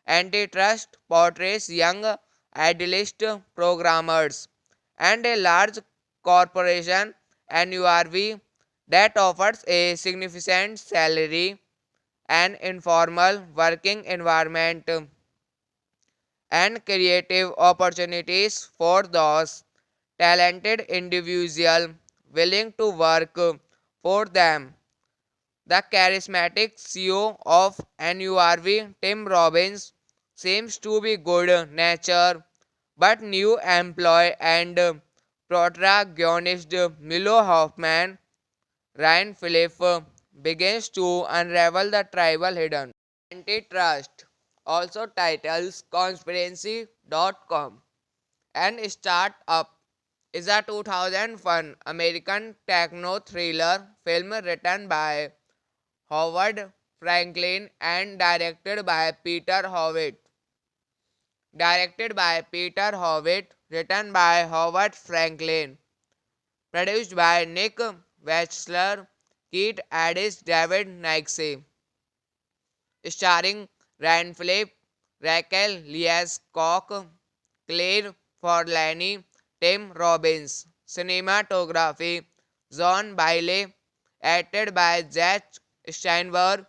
A: Antitrust portrays young idealist programmers and a large corporation NURV that offers a significant salary, an informal working environment, and creative opportunities for those talented individuals willing to work for them. The charismatic CEO of NURV, Tim Robbins, seems to be good natured, but new employee and protagonist Milo Hoffman, Ryan Phillip, begins to unravel the tribal hidden. Antitrust also titles Conspiracy.com. An Startup is a 2001 American techno-thriller film written by Howard Franklin and directed by Peter Howitt. Directed by Peter Howitt, written by Howard Franklin, produced by Nick Wechsler, Keith Addis, David Nixie, starring Ryan Phillip, Raquel Lees Cock, Claire Forlani, Tim Robbins. Cinematography John Bailey, acted by Jack Steinberg,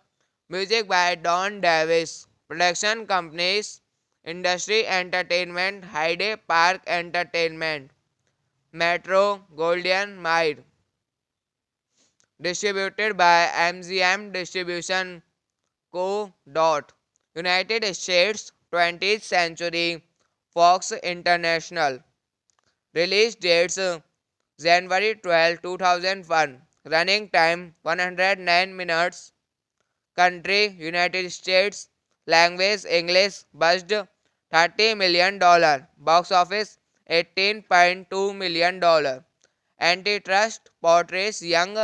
A: music by Don Davis. Production companies Industry Entertainment, Hyde Park Entertainment, Metro Goldwyn Mayer. Distributed by MGM Distribution Co. United States 20th Century Fox International. Release dates January 12, 2001. Running time 109 minutes. Country United States. Language English. Budget $30 million. Box office $18.2 million. Antitrust portrays young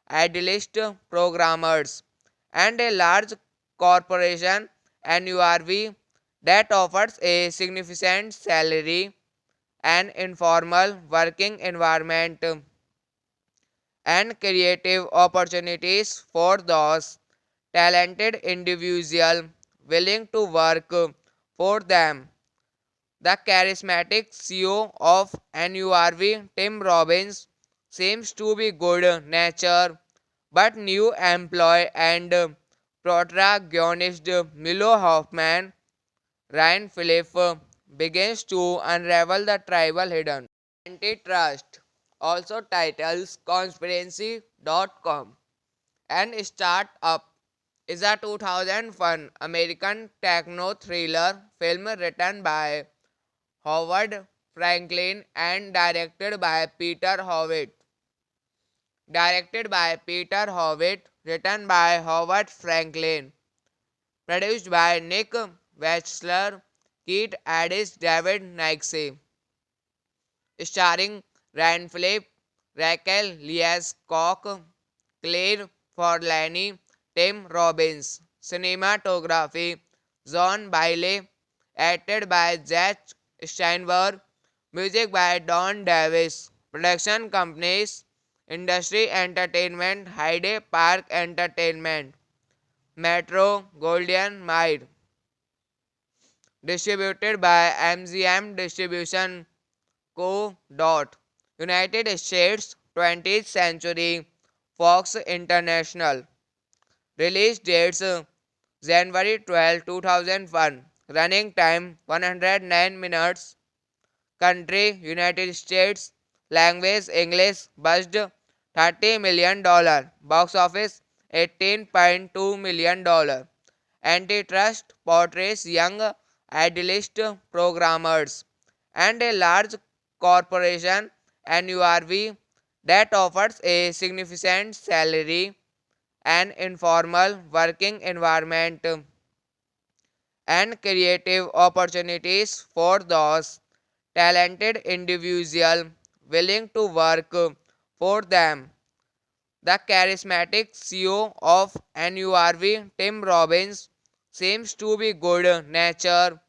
A: idealist programmers and a large corporation NURV that offers a significant salary, an informal working environment, and creative opportunities for those talented individuals willing to work for them. The charismatic CEO of NURV, Tim Robbins, seems to be good natured, but new employee and protagonist Milo Hoffman, Ryan Phillip, begins to unravel the tribal hidden. Antitrust also titles Conspiracy.com. And Startup is a 2001 American techno thriller film written by Howard Franklin and directed by Peter Howitt. Directed by Peter Howitt, written by Howard Franklin, produced by Nick Wechsler, Keith Addis, David Nixie, starring Ryan Phillip, Raquel Lees Koch, Claire Forlani, Tim Robbins. Cinematography John Bailey, acted by Jack Steinberg, music by Don Davis. Production companies Industry Entertainment, Hyde Park Entertainment, Metro Goldwyn Mayer. Distributed by MGM Distribution Co. United States 20th Century Fox International. Release dates January 12, 2001. Running time 109 minutes. Country United States. Language English. Budget $30 million. Box office $18.2 million. Antitrust portrays young idealist programmers and a large corporation NURV that offers a significant salary, an informal working environment, and creative opportunities for those talented individuals willing to work for them. The charismatic CEO of NURV, Tim Robbins, seems to be good natured,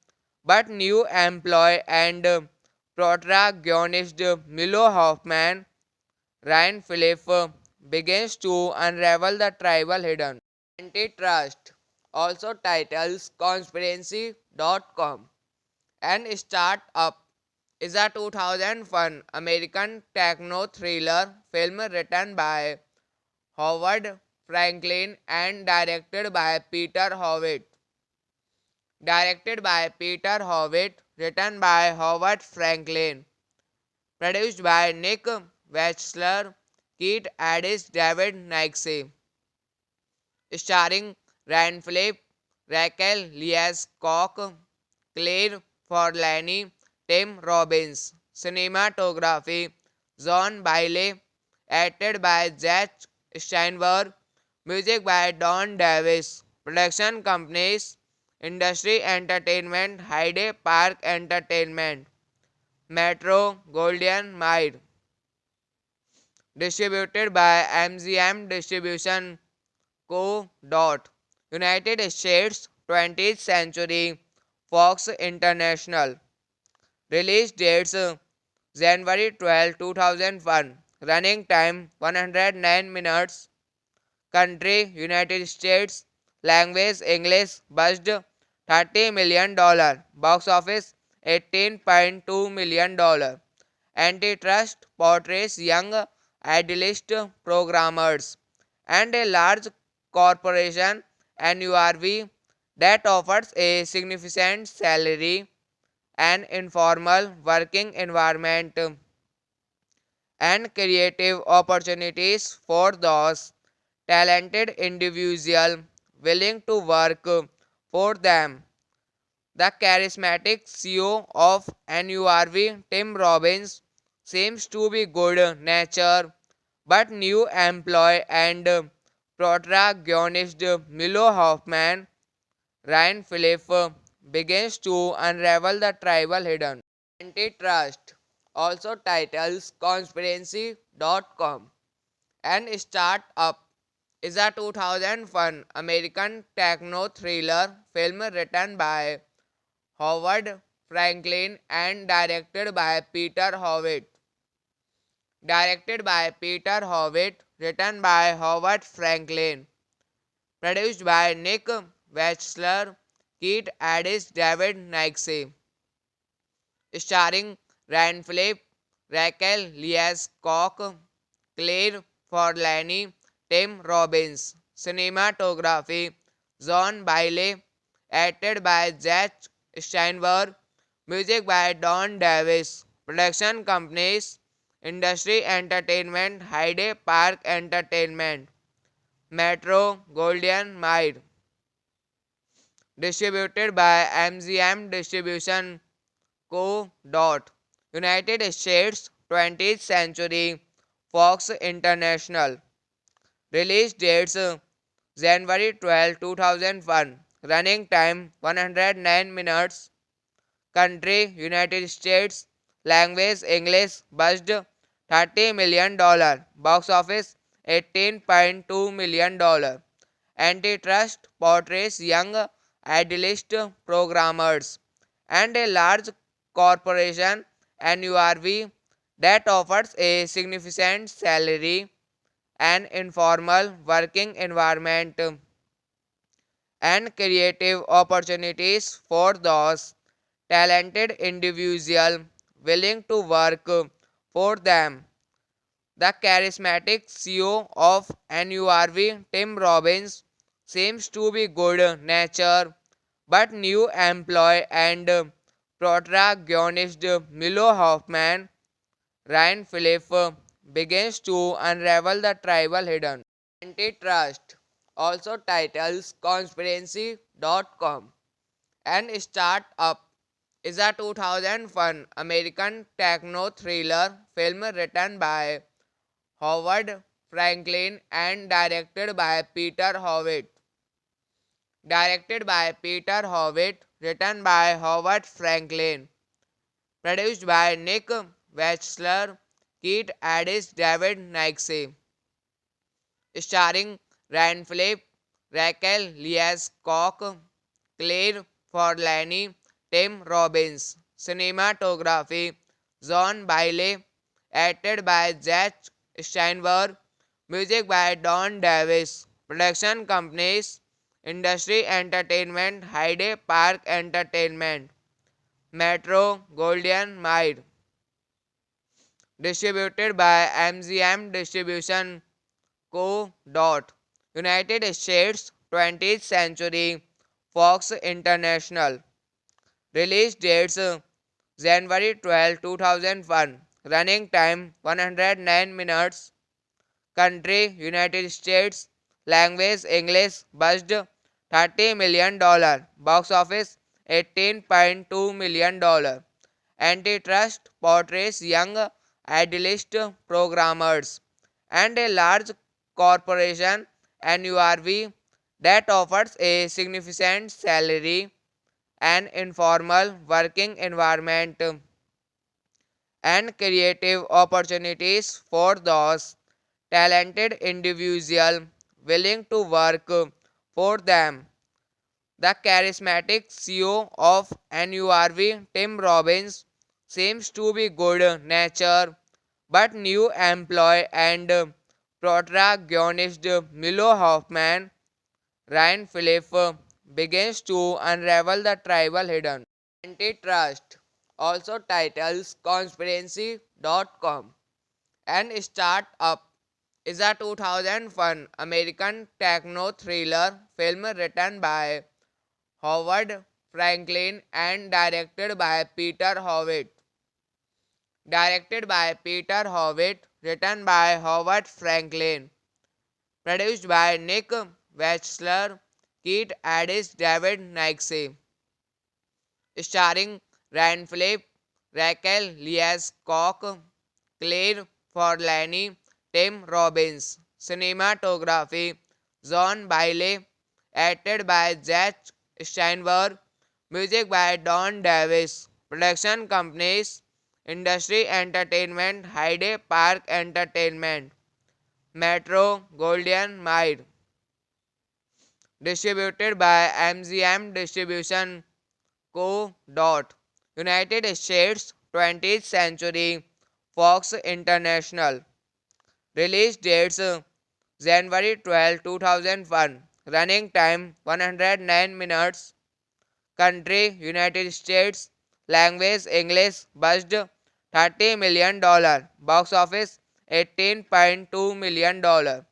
A: but new employee and protagonist Milo Hoffman, Ryan Phillip, begins to unravel the tribal hidden. Antitrust, also titles Conspiracy.com. And Startup is a 2001 American techno thriller film written by Howard Franklin and directed by Peter Howitt. Directed by Peter Howitt, written by Howard Franklin, produced by Nick Wechsler, Keith Addis, David Nixie, starring Ryan Phillip, Raquel Lees Koch, Claire Forlani, Tim Robbins. Cinematography John Bailey, acted by Jack Steinberg, music by Don Davis. Production companies Industry Entertainment, Hyde Park Entertainment, Metro Goldwyn Mayer. Distributed by MGM Distribution Co. United States 20th Century Fox International. Release dates January 12, 2001. Running time 109 minutes. Country United States. Language English. Budget $30 million. Box office $18.2 million. Antitrust portrays young idealist programmers and a large corporation NURV that offers a significant salary, an informal working environment, and creative opportunities for those talented individuals willing to work for them. The charismatic CEO of NURV, Tim Robbins, seems to be good natured, but new employee and protagonist Milo Hoffman, Ryan Phillip, begins to unravel the tribal hidden. Antitrust, also titles Conspiracy.com. And Startup is a 2001 American techno thriller film written by Howard Franklin and directed by Peter Howitt. Directed by Peter Howitt, written by Howard Franklin, produced by Nick Wechsler, Keith Addis, David Nixie, starring Ryan Phillip, Raquel Lees Koch, Claire Forlani, Tim Robbins. Cinematography John Bailey, acted by Jack Steinberg, music by Don Davis. Production companies Industry Entertainment Hyde Park Entertainment, Metro Golden Mile. Distributed by MGM Distribution Co. United States 20th Century Fox International. Release dates January 12, 2001. Running time 109 minutes. Country United States. Language English. Budget $30 million. Box office $18.2 million. Antitrust portrays young idealist programmers and a large corporation NURV that offers a significant salary, an informal working environment, and creative opportunities for those talented individuals willing to work for them. The charismatic CEO of NURV, Tim Robbins, seems to be good natured, but new employee and protagonist Milo Hoffman, Ryan Phillip, begins to unravel the tribal hidden. Antitrust, also titles Conspiracy.com, and Startup, is a 2001 American techno-thriller film written by Howard Franklin and directed by Peter Howitt. Directed by Peter Howitt, written by Howard Franklin, produced by Nick Wechsler, Keith Addis, David Nixie, starring Ryan Phillip, Raquel Lees Cock, Claire Forlani, Tim Robbins. Cinematography John Bailey, acted by Jack Steinberg, music by Don Davis. Production companies Industry Entertainment Hyde Park Entertainment, Metro Golden Mile. Distributed by MGM Distribution Co. United States 20th Century Fox International. Release dates January 12, 2001. Running time 109 minutes. Country United States. Language English. Budget $30 million. Box office $18.2 million. Antitrust portrays young idealist programmers and a large corporation NURV that offers a significant salary, an informal working environment, and creative opportunities for those talented individuals willing to work for them. The charismatic CEO of NURV, Tim Robbins, seems to be good natured, but new employee and protagonist Milo Hoffman, Ryan Phillip, begins to unravel the tribal hidden. Antitrust, also titles Conspiracy.com, and Startup, is a 2001 American techno-thriller film written by Howard Franklin and directed by Peter Howitt. Directed by Peter Howitt, written by Howard Franklin, produced by Nick Wechsler, Keith Addis, David Nixie, starring Ryan Phillip, Raquel Lees Cock, Claire Forlani, Tim Robbins. Cinematography John Bailey, acted by Jack Steinberg, music by Don Davis. Production companies Industry Entertainment Hyde Park Entertainment, Metro Golden Mile. Distributed by MGM Distribution Co. United States 20th Century Fox International. Release dates January 12, 2001. Running time 109 minutes. Country United States. Language English. Budget $30 million. Box office $18.2 million.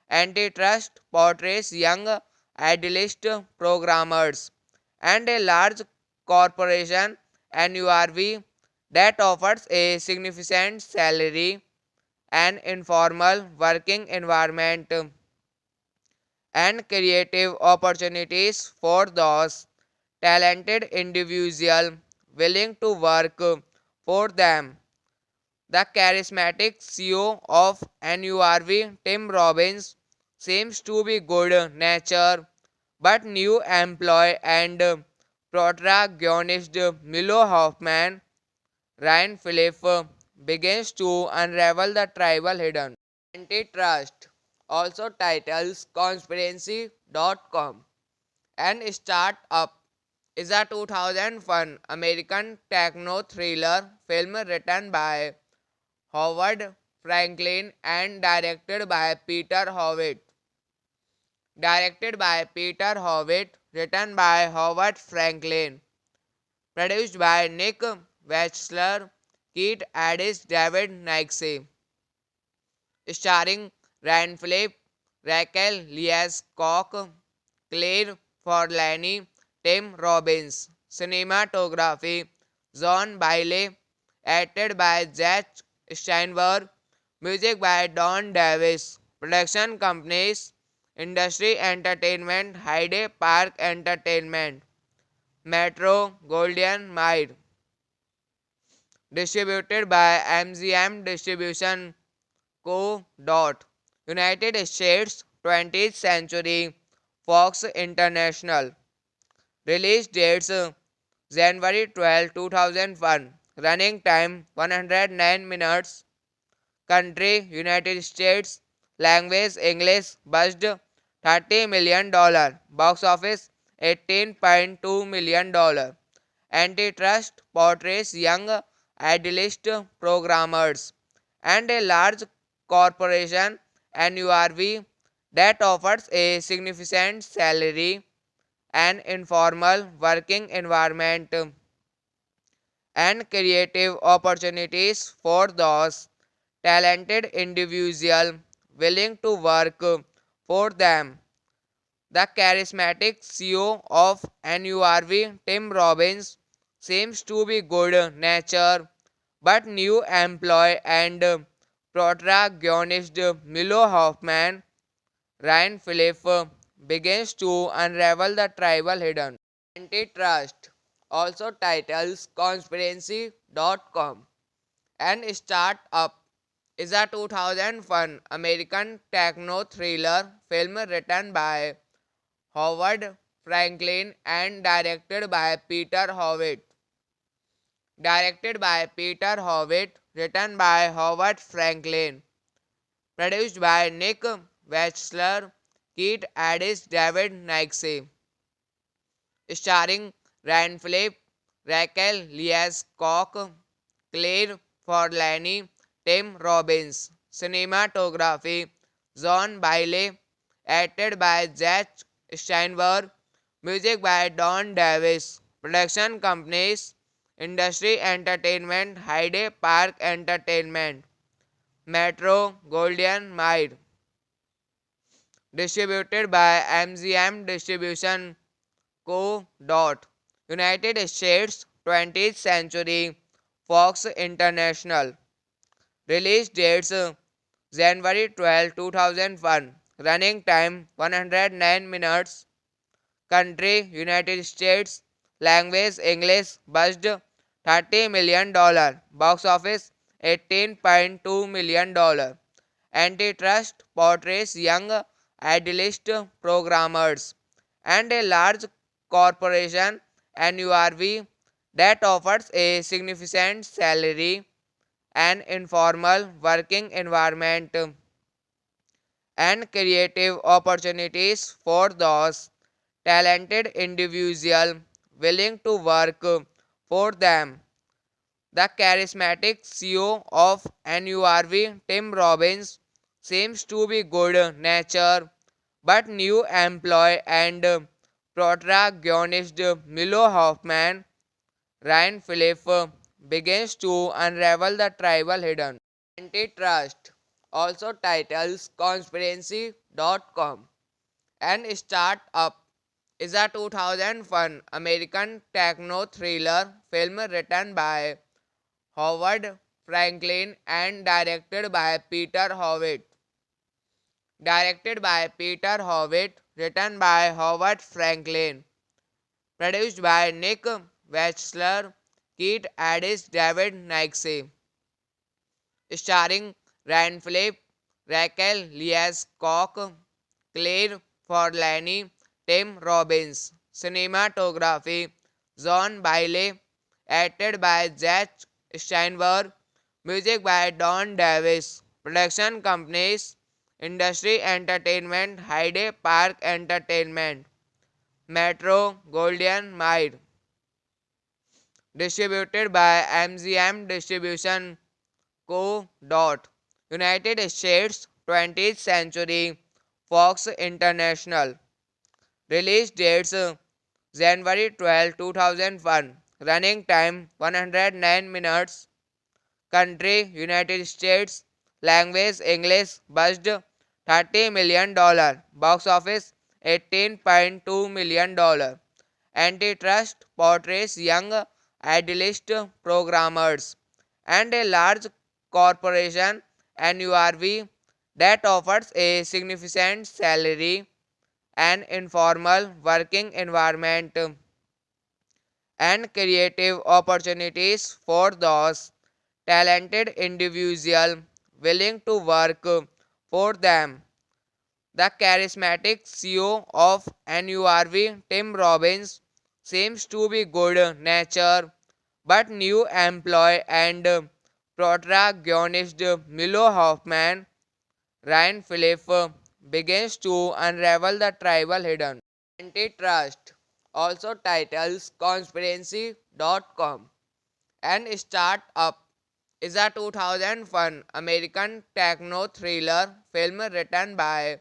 A: Antitrust portrays young idealist programmers and a large corporation NURV that offers a significant salary, an informal working environment, and creative opportunities for those talented individuals willing to work for them. The charismatic CEO of NURV, Tim Robbins, seems to be good natured, but new employee and protagonist Milo Hoffman, Ryan Phillip, begins to unravel the tribal hidden. Antitrust also titles Conspiracy.com. And Startup is a 2001 American techno thriller film written by Howard Franklin and directed by Peter Howitt. Directed by Peter Howitt, written by Howard Franklin, produced by Nick Wechsler, Keith Addis, David Nixie, starring Ryan Phillip, Raquel Leas-Cock, Claire Forlani, Tim Robbins. Cinematography John Bailey, acted by Jack Steinberg, music by Don Davis. Production companies Industry Entertainment, Hyde Park Entertainment, Metro Goldwyn Mayer. Distributed by MGM Distribution Co. United States 20th Century Fox International. Release dates January 12, 2001. Running time 109 minutes. Country United States. Language English. Budget $30 million. Box office $18.2 million. Antitrust portrays young idealist programmers and a large corporation NURV that offers a significant salary, an informal working environment, and creative opportunities for those talented individuals willing to work for them. The charismatic CEO of NURV, Tim Robbins, seems to be good natured, but new employee and protagonist Milo Hoffman, Ryan Phillip, begins to unravel the tribal hidden. Antitrust also titles Conspiracy.com. And Startup is a 2001 American techno thriller film written by Howard Franklin and directed by Peter Howitt. Directed by Peter Howitt, written by Howard Franklin, produced by Nick Wechsler, Keith Addis, David Nixie, starring Ryan Phillip, Raquel Leas-Cock, Claire Forlani, Tim Robbins. Cinematography John Bailey, acted by Jack Steinberg, music by Don Davis. Production companies Industry Entertainment, Hyde Park Entertainment, Metro Goldwyn Mayer. Distributed by MGM Distribution Co. United States 20th Century Fox International. Release dates January 12, 2001. Running time 109 minutes. Country United States. Language English. Budget $30 million. Box office $18.2 million. Antitrust portrays young idealist programmers and a large corporation NURV that offers a significant salary, an informal working environment, and creative opportunities for those talented individuals willing to work for them. The charismatic CEO of NURV, Tim Robbins, seems to be good natured, but new employee and protagonist Milo Hoffman, Ryan Phillip, begins to unravel the tribal hidden. Antitrust also titles Conspiracy.com. And Startup is a 2001 American techno thriller film written by Howard Franklin and directed by Peter Howitt. Directed by Peter Howitt, written by Howard Franklin. Produced by Nick Wechsler, Keith Addis, David Nixie. Starring Ryan Phillip, Raquel Leas Koch, Claire Forlani, Tim Robbins. Cinematography John Bailey, acted by Jack Steinberg, music by Don Davis. Production companies Industry Entertainment, Hyde Park Entertainment, Metro Goldwyn Mayer. Distributed by MGM Distribution Co. United States 20th Century Fox International. Release dates January 12, 2001. Running time 109 minutes. Country United States. Language English. Budget $30 million. Box office $18.2 million. Antitrust portrays young idealist programmers and a large corporation NURV that offers a significant salary, an informal working environment, and creative opportunities for those talented individuals willing to work for them. The charismatic CEO of NURV, Tim Robbins, seems to be good natured, but new employee and protagonist Milo Hoffman, Ryan Phillip, begins to unravel the tribal hidden. Antitrust also titles Conspiracy.com and Startup is a 2001 American techno thriller film written by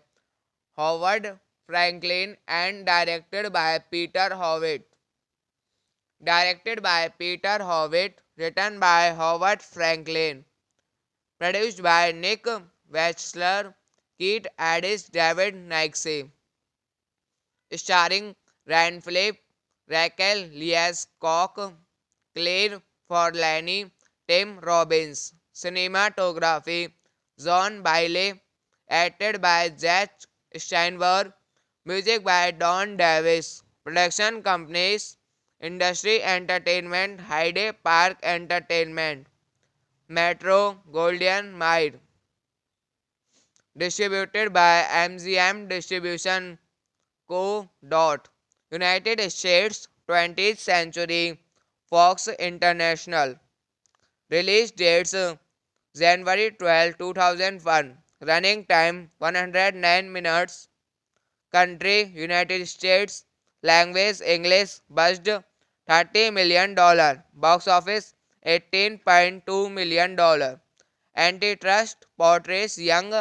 A: Howard Franklin and directed by Peter Howitt. Directed by Peter Howitt, written by Howard Franklin. Produced by Nick Wechsler, Keith Addis, David Nixie. Starring Ryan Phillip, Raquel Leas Koch, Claire Forlani, Tim Robbins. Cinematography John Bailey, acted by Jack Steinberg, music by Don Davis. Production companies Industry Entertainment, Hyde Park Entertainment, Metro Goldwyn Mayer. Distributed by MGM Distribution Co. United States 20th Century Fox International. Release dates January 12, 2001. Running time 109 minutes. Country United States. Language English. Budget $30 million. Box office $18.2 million. Antitrust portrays young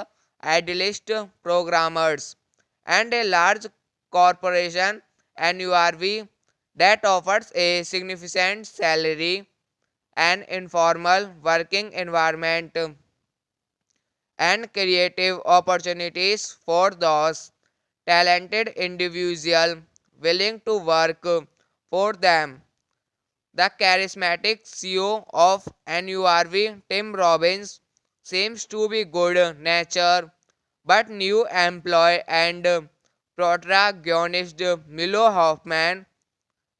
A: idealist programmers and a large corporation NURV that offers a significant salary, an informal working environment, and creative opportunities for those talented individuals willing to work for them. The charismatic CEO of NURV, Tim Robbins, seems to be good natured, but new employee and protagonist Milo Hoffman,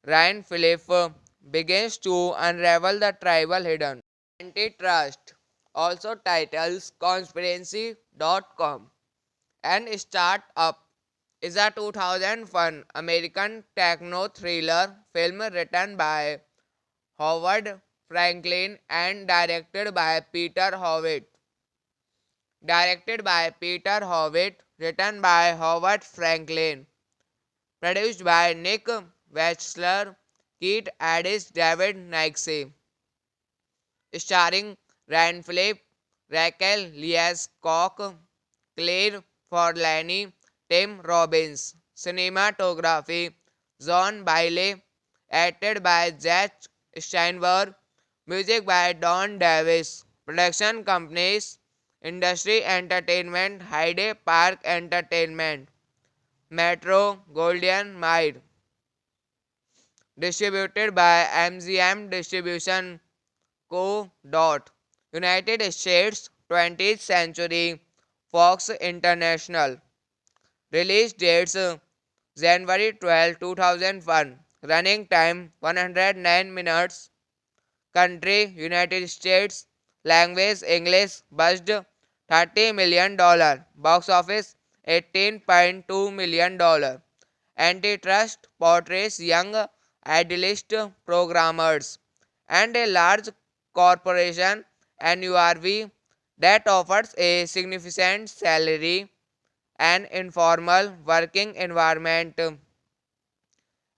A: Ryan Phillip, begins to unravel the tribal hidden. Antitrust also titles Conspiracy.com and Startup is a 2001 American techno thriller film written by Howard Franklin and directed by Peter Howitt. Directed by Peter Howitt, written by Howard Franklin. Produced by Nick Wechsler, Keith Addis, David Nixie. Starring Ryan Phillip, Raquel Leas Koch, Claire Forlani, Tim Robbins. Cinematography John Bailey, acted by Jack Steinberg, music by Don Davis. Production companies Industry Entertainment, Hyde Park Entertainment, Metro Goldwyn Mayer. Distributed by MGM Distribution Co. United States 20th Century Fox International. Release dates January 12, 2001. Running time 109 minutes. Country United States. Language English. Budget $30 million. Box office $18.2 million. Antitrust portrays young idealist programmers and a large corporation NURV that offers a significant salary, an informal working environment,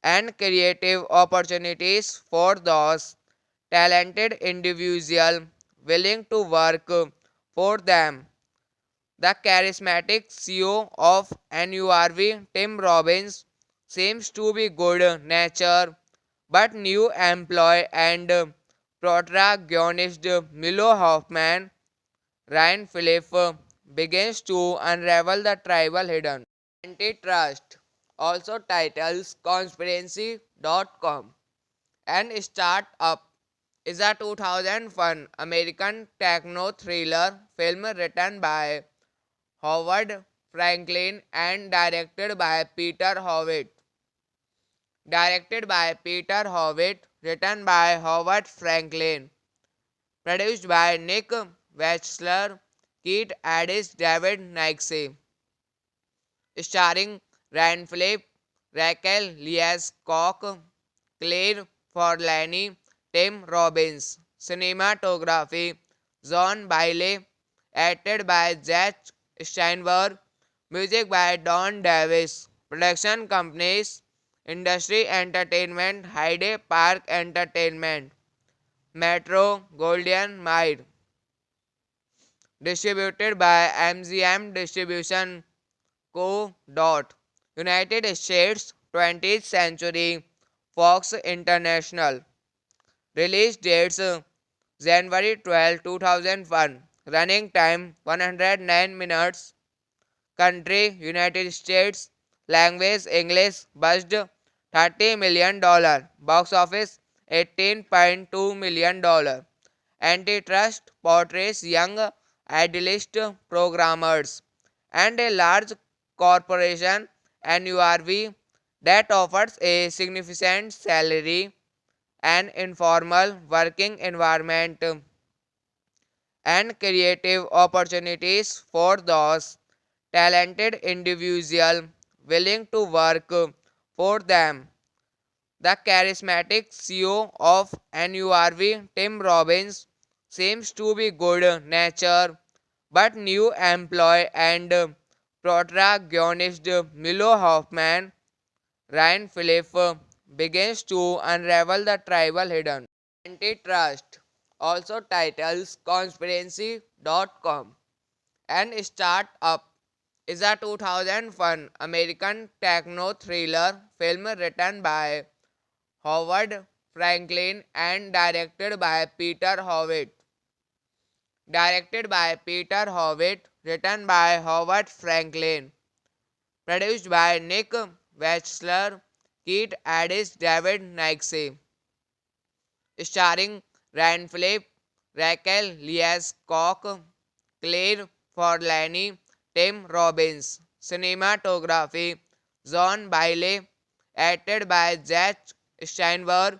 A: and creative opportunities for those talented individuals willing to work for them. The charismatic CEO of NURV, Tim Robbins, seems to be good natured, but new employee and protagonist Milo Hoffman, Ryan Phillip, begins to unravel the tribal hidden. Antitrust, also titles Conspiracy.com, and Startup, is a 2001 American techno-thriller film written by Howard Franklin and directed by Peter Howitt. Directed by Peter Howitt, written by Howard Franklin, produced by Nick Wechsler, Keith Addis, David Nixie, starring Ryan Phillip, Raquel Leas-Cock, Claire Forlani, Tim Robbins. Cinematography John Bailey, acted by Jack Steinberg, music by Don Davis. Production companies Industry Entertainment, Hyde Park Entertainment, Metro Goldwyn Mayer. Distributed by MGM Distribution Co. United States 20th Century Fox International. Release dates January 12, 2001. Running time 109 minutes. Country United States. Language English. Budget $30 million. Box office $18.2 million. Antitrust portrays young idealist programmers and a large corporation NURV that offers a significant salary, an informal working environment, and creative opportunities for those talented individuals willing to work for them. The charismatic CEO of NURV, Tim Robbins, seems to be good natured, but new employee and protagonist Milo Hoffman, Ryan Phillip, begins to unravel the tribal hidden. Antitrust, also titles Conspiracy.com, and Startup, is a 2001 American techno-thriller film written by Howard Franklin and directed by Peter Howitt. Directed by Peter Howitt, written by Howard Franklin, produced by Nick Wechsler, Keith Addis, David Nixie, starring Ryan Phillip, Raquel Leas-Cock, Claire Forlani, Tim Robbins. Cinematography John Bailey, acted by Jack Steinberg,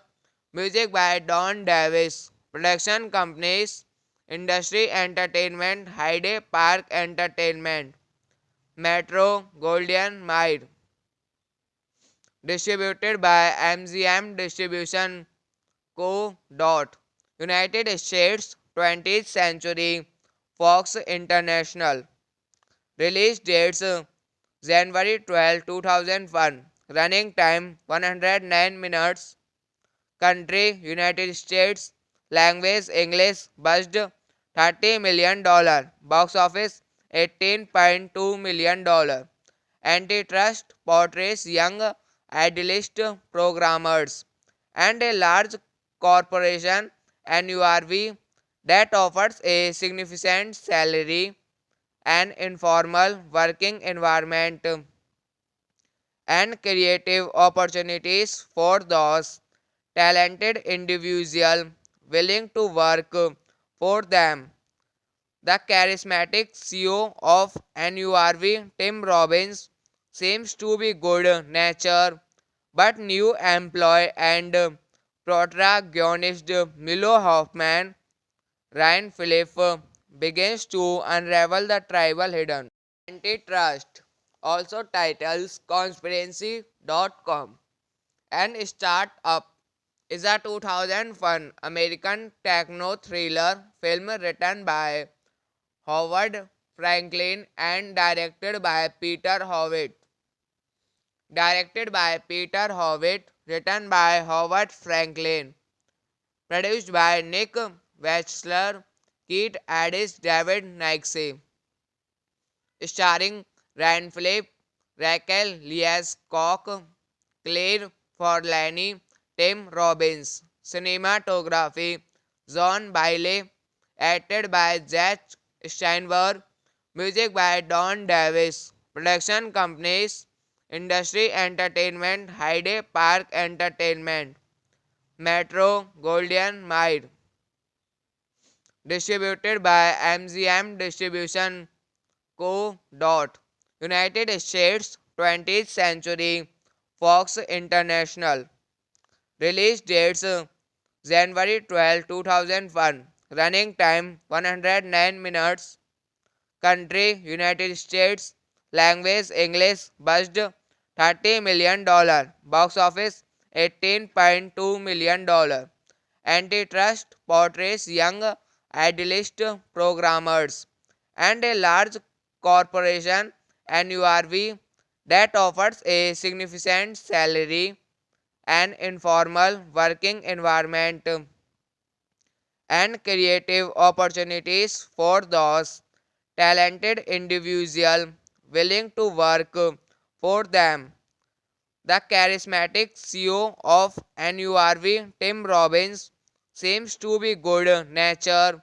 A: music by Don Davis. Production companies Industry Entertainment, Hyde Park Entertainment, Metro Goldwyn Mayer. Distributed by MGM Distribution Co. United States 20th Century Fox International. Release dates January 12, 2001. Running time 109 minutes. Country United States. Language English. Budget $30 million. Box office $18.2 million. Antitrust portrays young idealist programmers and a large corporation NURV that offers a significant salary, an informal working environment, and creative opportunities for those talented individuals willing to work for them. The charismatic CEO of NURV, Tim Robbins, seems to be good natured, but new employee and protagonist Milo Hoffman, Ryan Phillippe, begins to unravel the tribal hidden. Antitrust also titles Conspiracy.com. And Startup is a 2001 American techno thriller film written by Howard Franklin and directed by Peter Howitt. Written by Howard Franklin. Produced by Nick Wechsler, Keith Addis, David Nixie. Starring Ryan Phillippe, Raquel Lees Koch, Claire Forlani, Tim Robbins. Cinematography John Bailey. Acted by Jack Steinberg. Music by Don Davis. Production companies Industry Entertainment, Hyde Park Entertainment, Metro Goldwyn Mayer. Distributed by MGM Distribution Co. United States 20th Century Fox International. Release dates January 12, 2001. Running time 109 minutes. Country United States. Language English. Budget $30 million. Box office $18.2 million. Antitrust portrays young idealist programmers and a large corporation NURV that offers a significant salary, an informal working environment, and creative opportunities for those talented individuals willing to work for them. The charismatic CEO of NURV, Tim Robbins, seems to be good natured,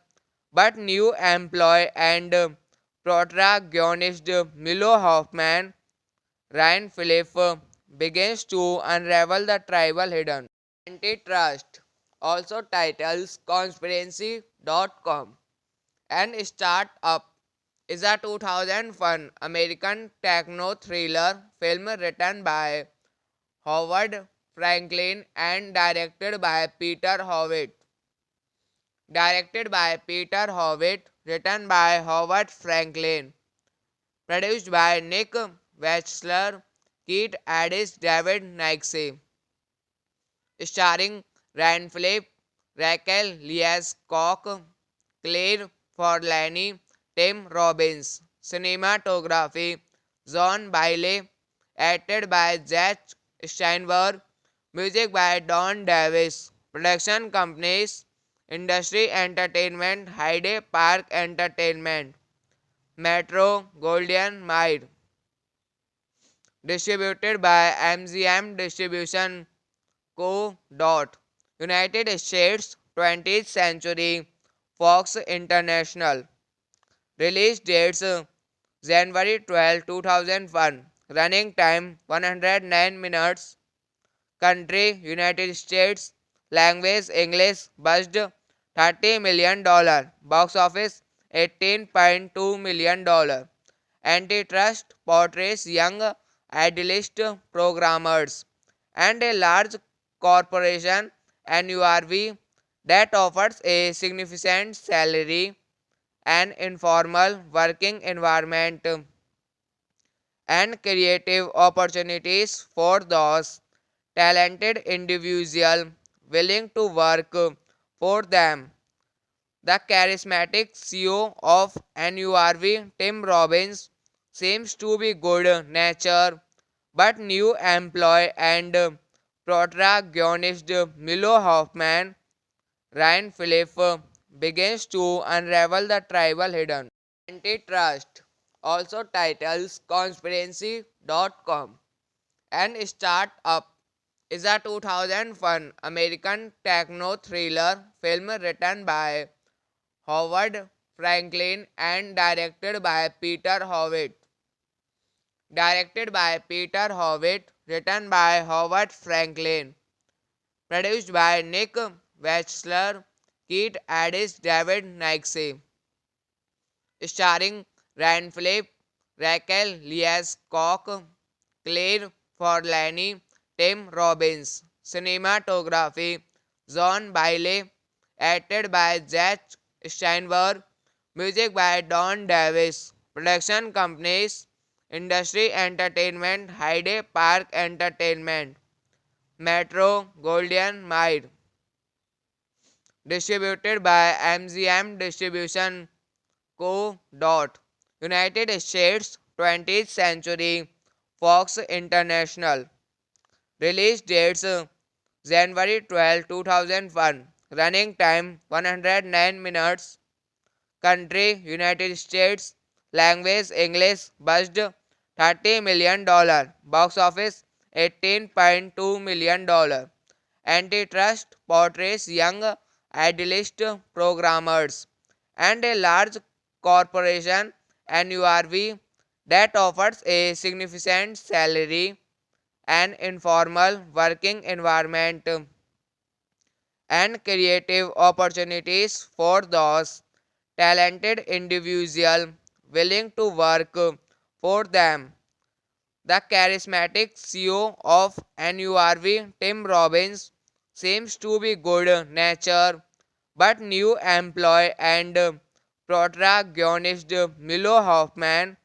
A: but new employee and protagonist Milo Hoffman, Ryan Phillippe, begins to unravel the tribal hidden. Antitrust also titles Conspiracy.com. And Startup is a 2001 American techno thriller film written by Howard Franklin and directed by Peter Howitt. Written by Howard Franklin. Produced by Nick Wechsler, Keith Addis, David Nixie. Starring Ryan Phillippe, Raquel Lees Koch, Claire Forlani, Tim Robbins. Cinematography John Bailey. Acted by Jack Steinberg. Music by Don Davis. Production companies Industry Entertainment, Hyde Park Entertainment, Metro Goldwyn Mayer. Distributed by MGM Distribution Co. United States 20th Century Fox International. Release dates January 12, 2001. Running time 109 minutes. Country United States. Language English. Budget $30 million. Box office $18.2 million. Antitrust portrays young idealist programmers and a large corporation NURV that offers a significant salary, an informal working environment, and creative opportunities for those talented individuals willing to work for them. The charismatic CEO of NURV, Tim Robbins, seems to be good natured, but new employee and protagonist Milo Hoffman, Ryan Phillippe, begins to unravel the tribal hidden. Antitrust also titles Conspiracy.com. And Startup is a 2001 American techno thriller film written by Howard Franklin and directed by Peter Howitt. Written by Howard Franklin. Produced by Nick Wechsler, Kate Addis, David Nixie. Starring Ryan Phillip, Raquel Leas Koch, Claire Forlani, Tim Robbins. Cinematography John Bailey. Acted by Jack Steinberg. Music by Don Davis. Production companies Industry Entertainment, Hyde Park Entertainment, Metro Goldwyn Mayer. Distributed by MGM Distribution Co. United States 20th Century Fox International. Release dates January 12, 2001. Running time 109 minutes. Country United States. Language English. Budget $30 million. Box office $18.2 million. Antitrust portrays young idealist programmers and a large corporation NURV that offers a significant salary, an informal working environment, and creative opportunities for those talented individuals willing to work for them. The charismatic CEO of NURV, Tim Robbins, seems to be good natured, but new employee and protagonist Milo Hoffman,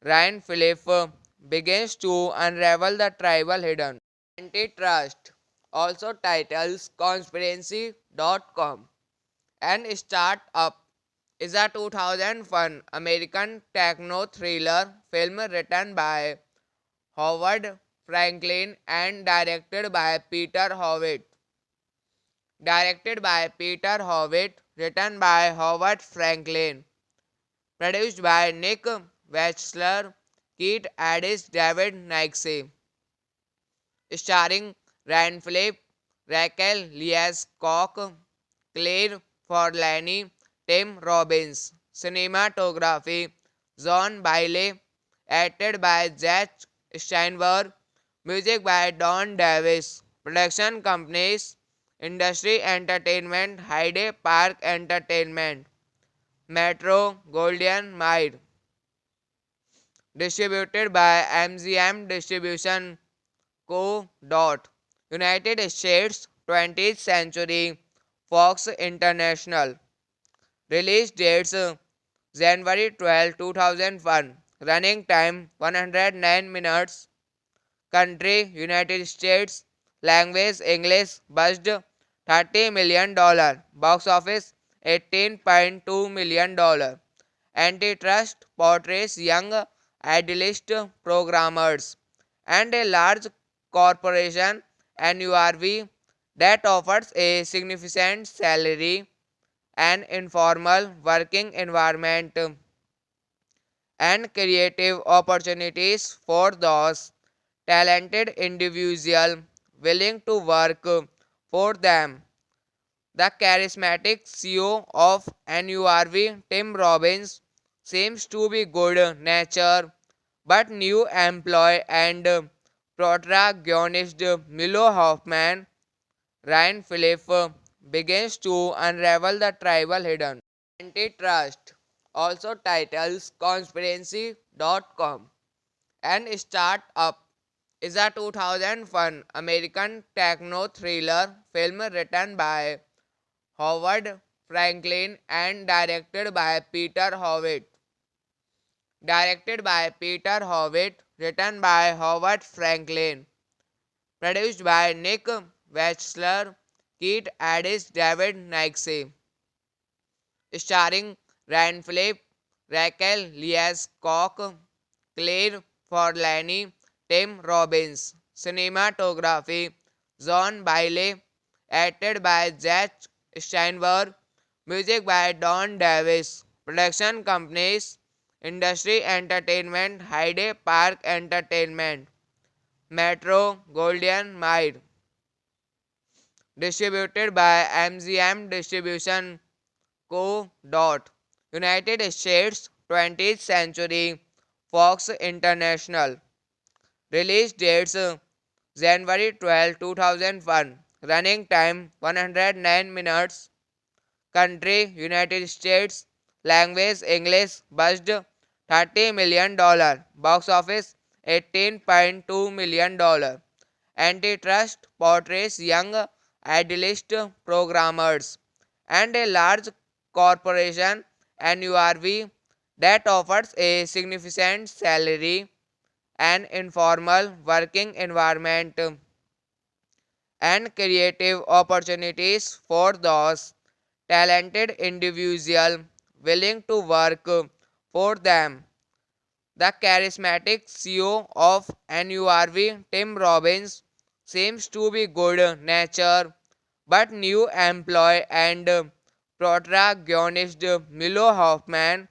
A: Ryan Phillip, begins to unravel the tribal hidden. Antitrust, also titles Conspiracy.com, and Startup, is a 2001 American techno thriller film written by Howard Franklin and directed by Peter Howitt. Directed by Peter Howitt, written by Howard Franklin. Produced by Nick Wechsler, Keith Addis, David Nixie. Starring Ryan Phillip, Raquel Leas Koch, Claire Forlani, Tim Robbins. Cinematography John Bailey. Acted by Jack Steinberg. Music by Don Davis. Production companies Industry Entertainment, Hyde Park Entertainment, Metro Goldwyn Mayer. Distributed by MGM Distribution Co. United States 20th Century Fox International. Release dates January 12, 2001. Running time 109 minutes. Country United States. Language English. Budget $30 million. Box office $18.2 million. Antitrust portrays young idealist programmers and a large corporation NURV that offers a significant salary, an informal working environment, and creative opportunities for those talented individuals willing to work for them. The charismatic CEO of NURV, Tim Robbins, seems to be good natured, but new employee and protagonist Milo Hoffman, Ryan Phillip, begins to unravel the tribal hidden. Antitrust, also titles Conspiracy.com, and Startup, is a 2001 American techno thriller film written by Howard Franklin and directed by Peter Howitt. Directed by Peter Howitt, written by Howard Franklin. Produced by Nick Wechsler, Keith Addis, David Nixie. Starring Ryan Phillip, Raquel Leas Koch, Claire Forlani, Tim Robbins. Cinematography John Bailey. Acted by Jack Steinberg. Music by Don Davis. Production companies Industry Entertainment, Hyde Park Entertainment, Metro Goldwyn Mayer. Distributed by MGM Distribution Co. United States 20th Century Fox International. Release dates January 12, 2001. Running time 109 minutes. Country United States. Language English. Budget $30 million. Box office $18.2 million. Antitrust portrays young idealist programmers and a large corporation NURV that offers a significant salary, an informal working environment, and creative opportunities for those talented individuals willing to work for them. The charismatic CEO of NURV, Tim Robbins, seems to be good natured, but new employee and protagonist Milo Hoffman,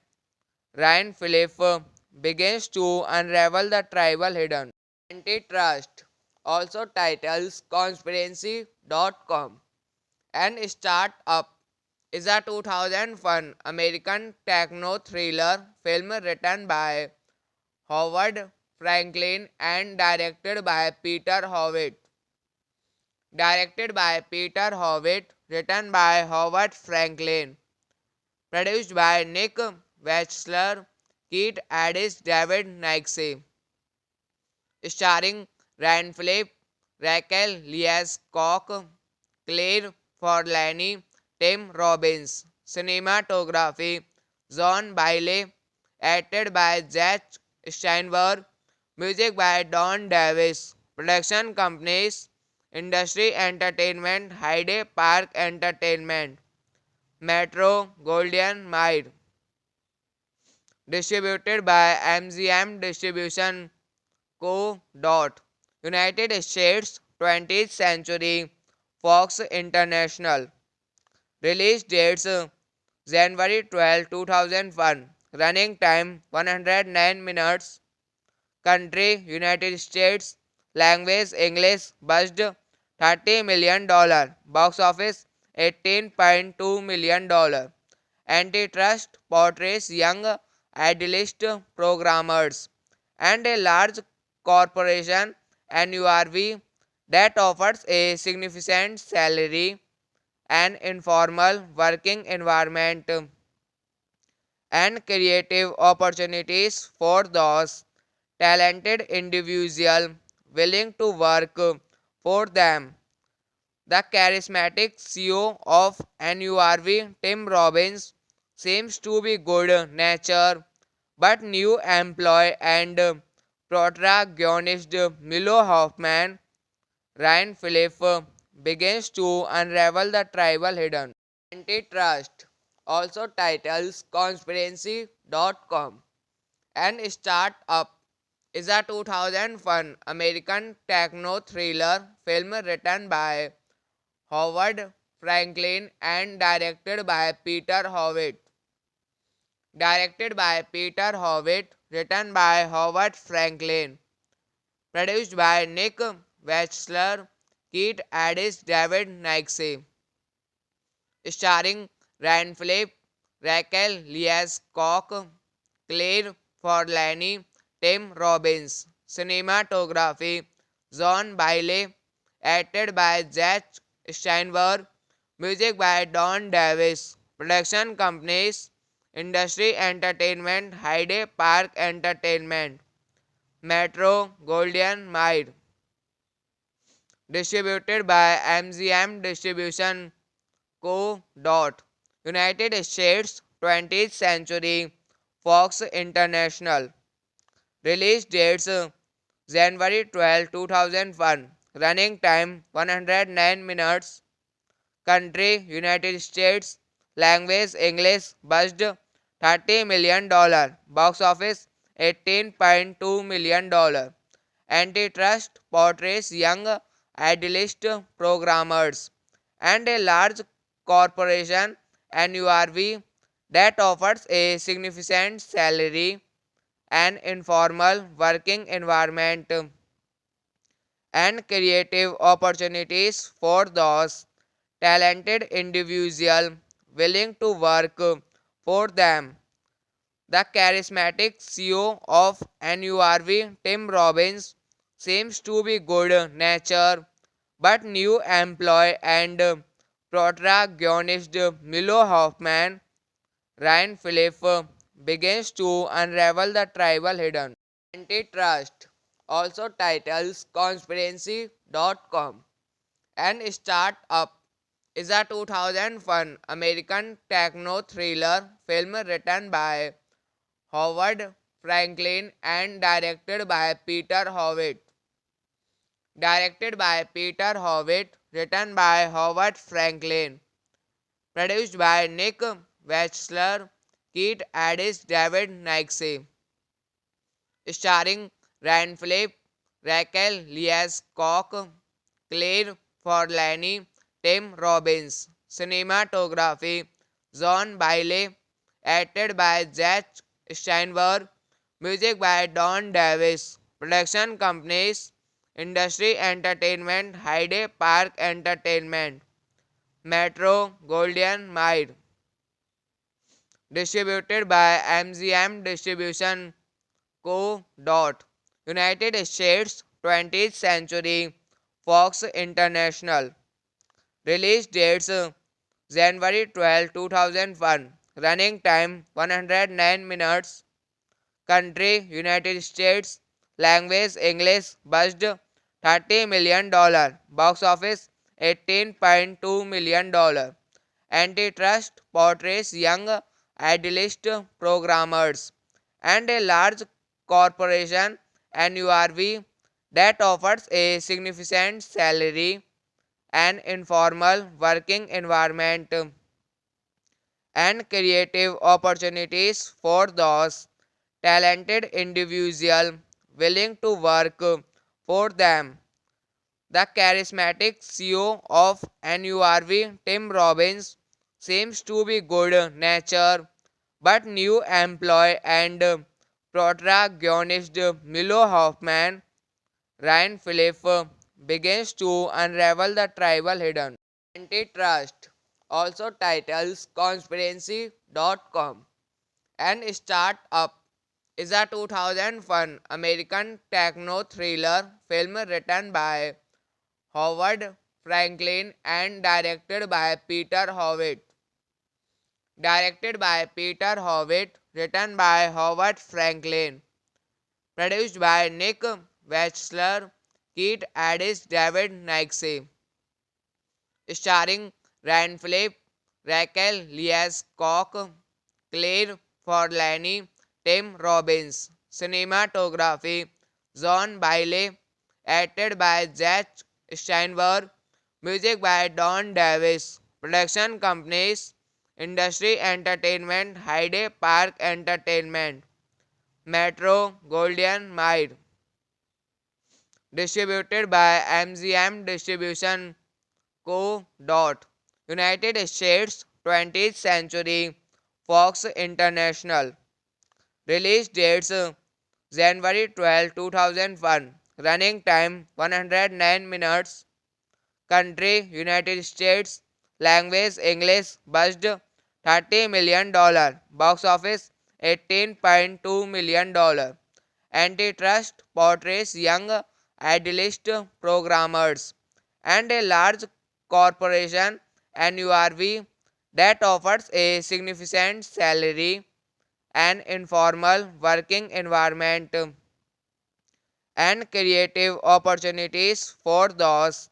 A: Ryan Phillip, begins to unravel the tribal hidden. Antitrust also titles Conspiracy.com. And Startup is a 2001 American techno thriller film written by Howard Franklin and directed by Peter Howitt. Directed by Peter Howitt, written by Howard Franklin, produced by Nick Wechsler, Keith Addis, David Nixie, starring Ryan Phillip, Raquel Leas Koch, Claire Forlani, Tim Robbins. Cinematography John Bailey, acted by Jack Steinberg, music by Don Davis. Production companies Industry Entertainment, Hyde Park Entertainment, Metro Goldwyn Mayer. Distributed by MGM Distribution Co. United States 20th Century Fox International. Release dates January 12, 2001. Running time 109 minutes. Country United States. Language English. Budget $30 million. Box office $18.2 million. Antitrust portrays young idealist programmers and a large corporation NURV that offers a significant salary, an informal working environment, and creative opportunities for those talented individuals willing to work for them. The charismatic CEO of NURV, Tim Robbins, seems to be good natured, but new employee and protagonist Milo Hoffman, Ryan Phillip, begins to unravel the tribal hidden. Antitrust also titles Conspiracy.com. And Startup is a 2001 American techno thriller film written by Howard Franklin and directed by Peter Howitt. Directed by Peter Howitt, written by Howard Franklin, produced by Nick Wechsler, Keith Addis, David Nixie, starring Ryan Phillip, Raquel Leas Koch, Claire Forlani, Tim Robbins. Cinematography John Bailey, acted by Jack Steinberg, music by Don Davis. Production companies Industry Entertainment, Hyde Park Entertainment, Metro Goldwyn Mayer. Distributed by MGM Distribution Co. United States 20th Century Fox International. Release dates January 12, 2001. Running time 109 minutes. Country United States. Language English. Budget $30 million. Box office $18.2 million. Antitrust portrays young idealist programmers and a large corporation NURV that offers a significant salary, an informal working environment, and creative opportunities for those talented individuals willing to work for them. The charismatic CEO of NURV, Tim Robbins, seems to be good natured, but new employee and protagonist Milo Hoffman, Ryan Phillippe, begins to unravel the tribal hidden. Antitrust also titles Conspiracy.com and Startup is a 2001 American techno-thriller film written by Howard Franklin and directed by Peter Howitt. Written by Howard Franklin, produced by Nick Wechsler, Keith Addis, David Nixie, starring Ryan Phillippe, Raquel Lees Koch, Claire Forlani, Tim Robbins. Cinematography John Bailey, acted by Jack Steinberg, music by Don Davis. Production companies Industry Entertainment, Hyde Park Entertainment, Metro Goldwyn Mayer. Distributed by MGM Distribution Co. United States 20th Century Fox International. Release dates January 12, 2001. Running time 109 minutes. Country United States. Language English. Budget $30 million. Box office $18.2 million. Antitrust portrays young idealist programmers and a large corporation NURV that offers a significant salary, an informal working environment, and creative opportunities for those talented individuals willing to work for them. The charismatic CEO of NURV, Tim Robbins, seems to be good natured, but new employee and protagonist Milo Hoffman, Ryan Phillippe, begins to unravel the tribal hidden. Antitrust also titles Conspiracy.com and Startup is a 2001 American techno-thriller film written by Howard Franklin and directed by Peter Howitt. Written by Howard Franklin, produced by Nick Wechsler, Keith Addis, David Nixie, starring Ryan Phillippe, Raquel Lees Koch, Claire Forlani, Tim Robbins. Cinematography John Bailey, acted by Jack Steinberg, music by Don Davis. Production companies Industry Entertainment, Hyde Park Entertainment, Metro Goldwyn Mayer. Distributed by MGM Distribution Co. United States 20th Century Fox International. Release dates January 12, 2001. Running time 109 minutes. Country United States. Language English. Budget $30 million. Box office $18.2 million. Antitrust portrays young idealist programmers and a large corporation NURV that offers a significant salary, an informal working environment, and creative opportunities for those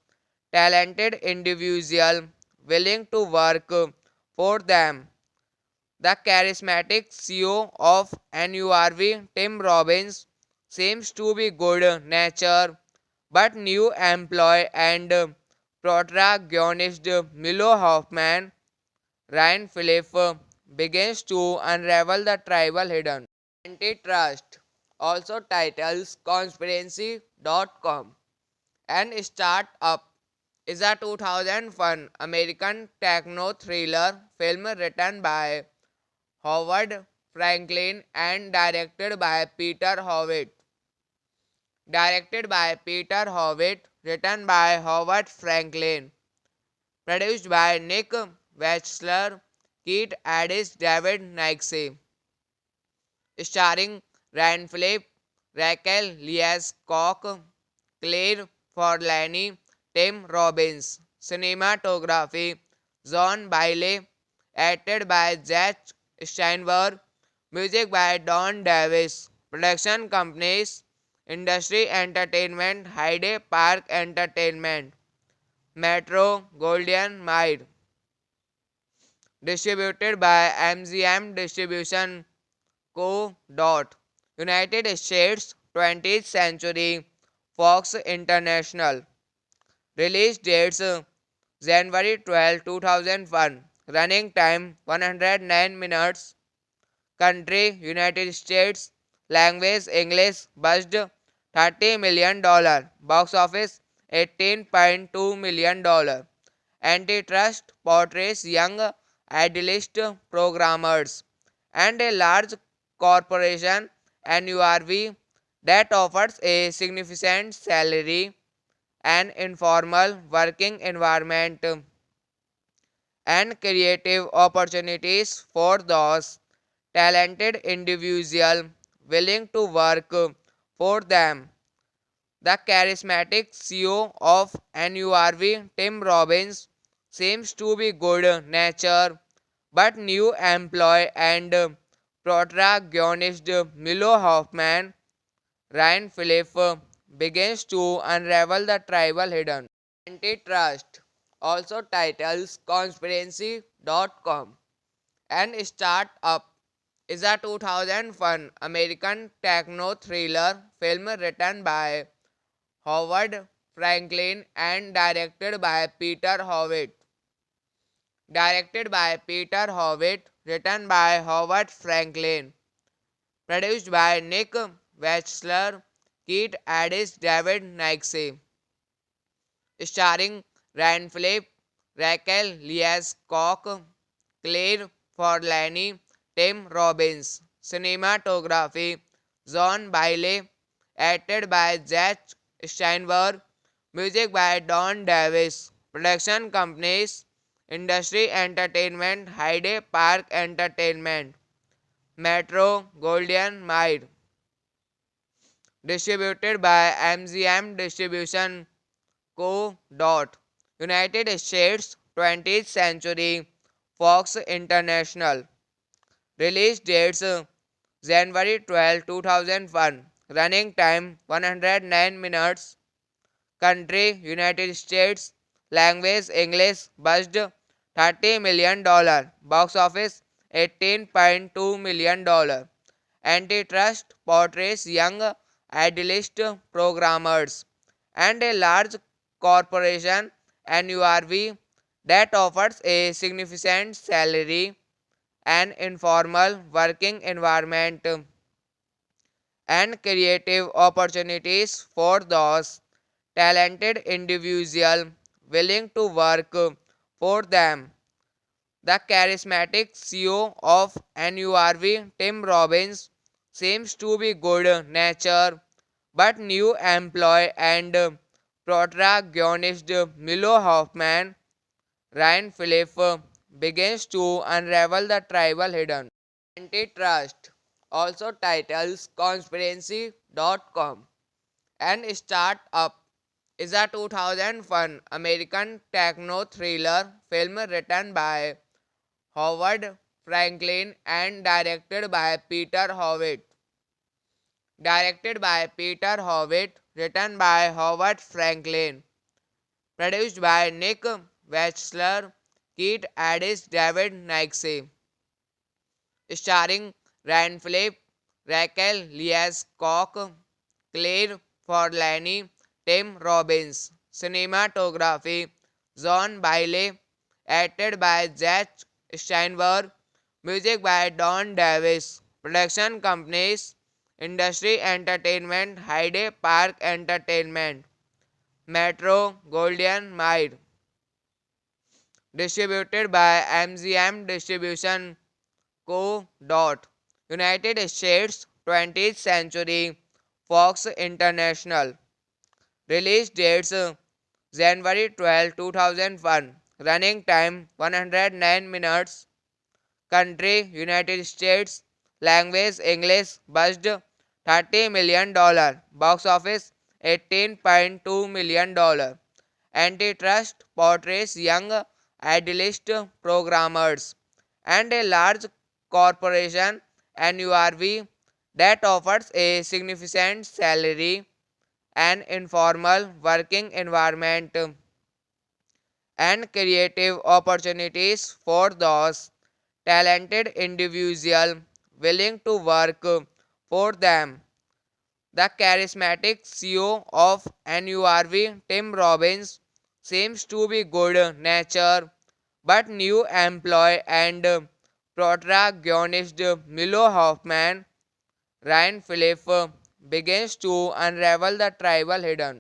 A: talented individuals willing to work for them. The charismatic CEO of NURV, Tim Robbins, seems to be good natured, but new employee and protagonist Milo Hoffman, Ryan Phillippe, begins to unravel the tribal hidden. Antitrust also titles Conspiracy.com and Startup is a 2001 American techno-thriller film written by Howard Franklin and directed by Peter Howitt. Written by Howard Franklin, produced by Nick Wechsler, Keith Addis, David Nixie, starring Ryan Phillippe, Raquel Lees Koch, Claire Forlani, Tim Robbins. Cinematography John Bailey, acted by Jack Steinberg, music by Don Davis, production companies, Industry Entertainment, Hyde Park Entertainment, Metro Goldwyn Mayer, distributed by MGM Distribution Co. United States 20th Century Fox International. Release dates January 12, 2001. Running time 109 minutes. Country United States. Language English. Budget $30 million. Box office $18.2 million. Antitrust portrays young idealist programmers and a large corporation NURV that offers a significant salary, an informal working environment, and creative opportunities for those talented individuals willing to work for them. The charismatic CEO of NURV, Tim Robbins, seems to be good natured, but new employee and protagonist Milo Hoffman, Ryan Phillip, begins to unravel the tribal hidden. Antitrust, also titles Conspiracy.com, and Startup, is a 2001 American techno-thriller film written by Howard Franklin and directed by Peter Howitt. Directed by Peter Howitt, written by Howard Franklin, produced by Nick Wechsler, Keith Addis, David Nixie, starring Ryan Phillip, Raquel Leigh-Cox, Claire Forlani, Tim Robbins. Cinematography John Bailey, acted by Jack Steinberg, music by Don Davis. Production companies Industry Entertainment, Hyde Park Entertainment, Metro Goldwyn Mayer, distributed by MGM Distribution Co. United States 20th Century Fox International. Release dates January 12, 2001. Running time 109 minutes. Country United States. Language English. Budget $30 million. Box office $18.2 million. Antitrust portrays young idealist programmers and a large corporation NURV that offers a significant salary, an informal working environment, and creative opportunities for those talented individuals willing to work for them. The charismatic CEO of NURV, Tim Robbins, seems to be good natured, but new employee and protagonist Milo Hoffman, Ryan Phillip, begins to unravel the tribal hidden. Antitrust, also titles Conspiracy.com, and Startup, is a 2001 American techno-thriller film written by Howard Franklin and directed by Peter Howitt. Directed by Peter Howitt, written by Howard Franklin, produced by Nick Wechsler, Keith Addis, David Nixie, starring Ryan Phillip, Raquel Leigh-Cox, Claire Forlani, Tim Robbins. Cinematography John Bailey, acted by Jack Steinberg, music by Don Davis. Production companies Industry Entertainment, Hyde Park Entertainment, Metro Goldwyn Mayer, distributed by MGM Distribution Co. United States 20th Century Fox International. Release dates January 12, 2001. Running time 109 minutes. Country United States. Language English. Budget $30 million. Box office $18.2 million. Antitrust portrays young idealist programmers, and a large corporation NURV that offers a significant salary, an informal working environment, and creative opportunities for those talented individuals willing to work for them. The charismatic CEO of NURV, Tim Robbins, seems to be good natured, but new employee and protagonist Milo Hoffman, Ryan Phillip, begins to unravel the tribal hidden.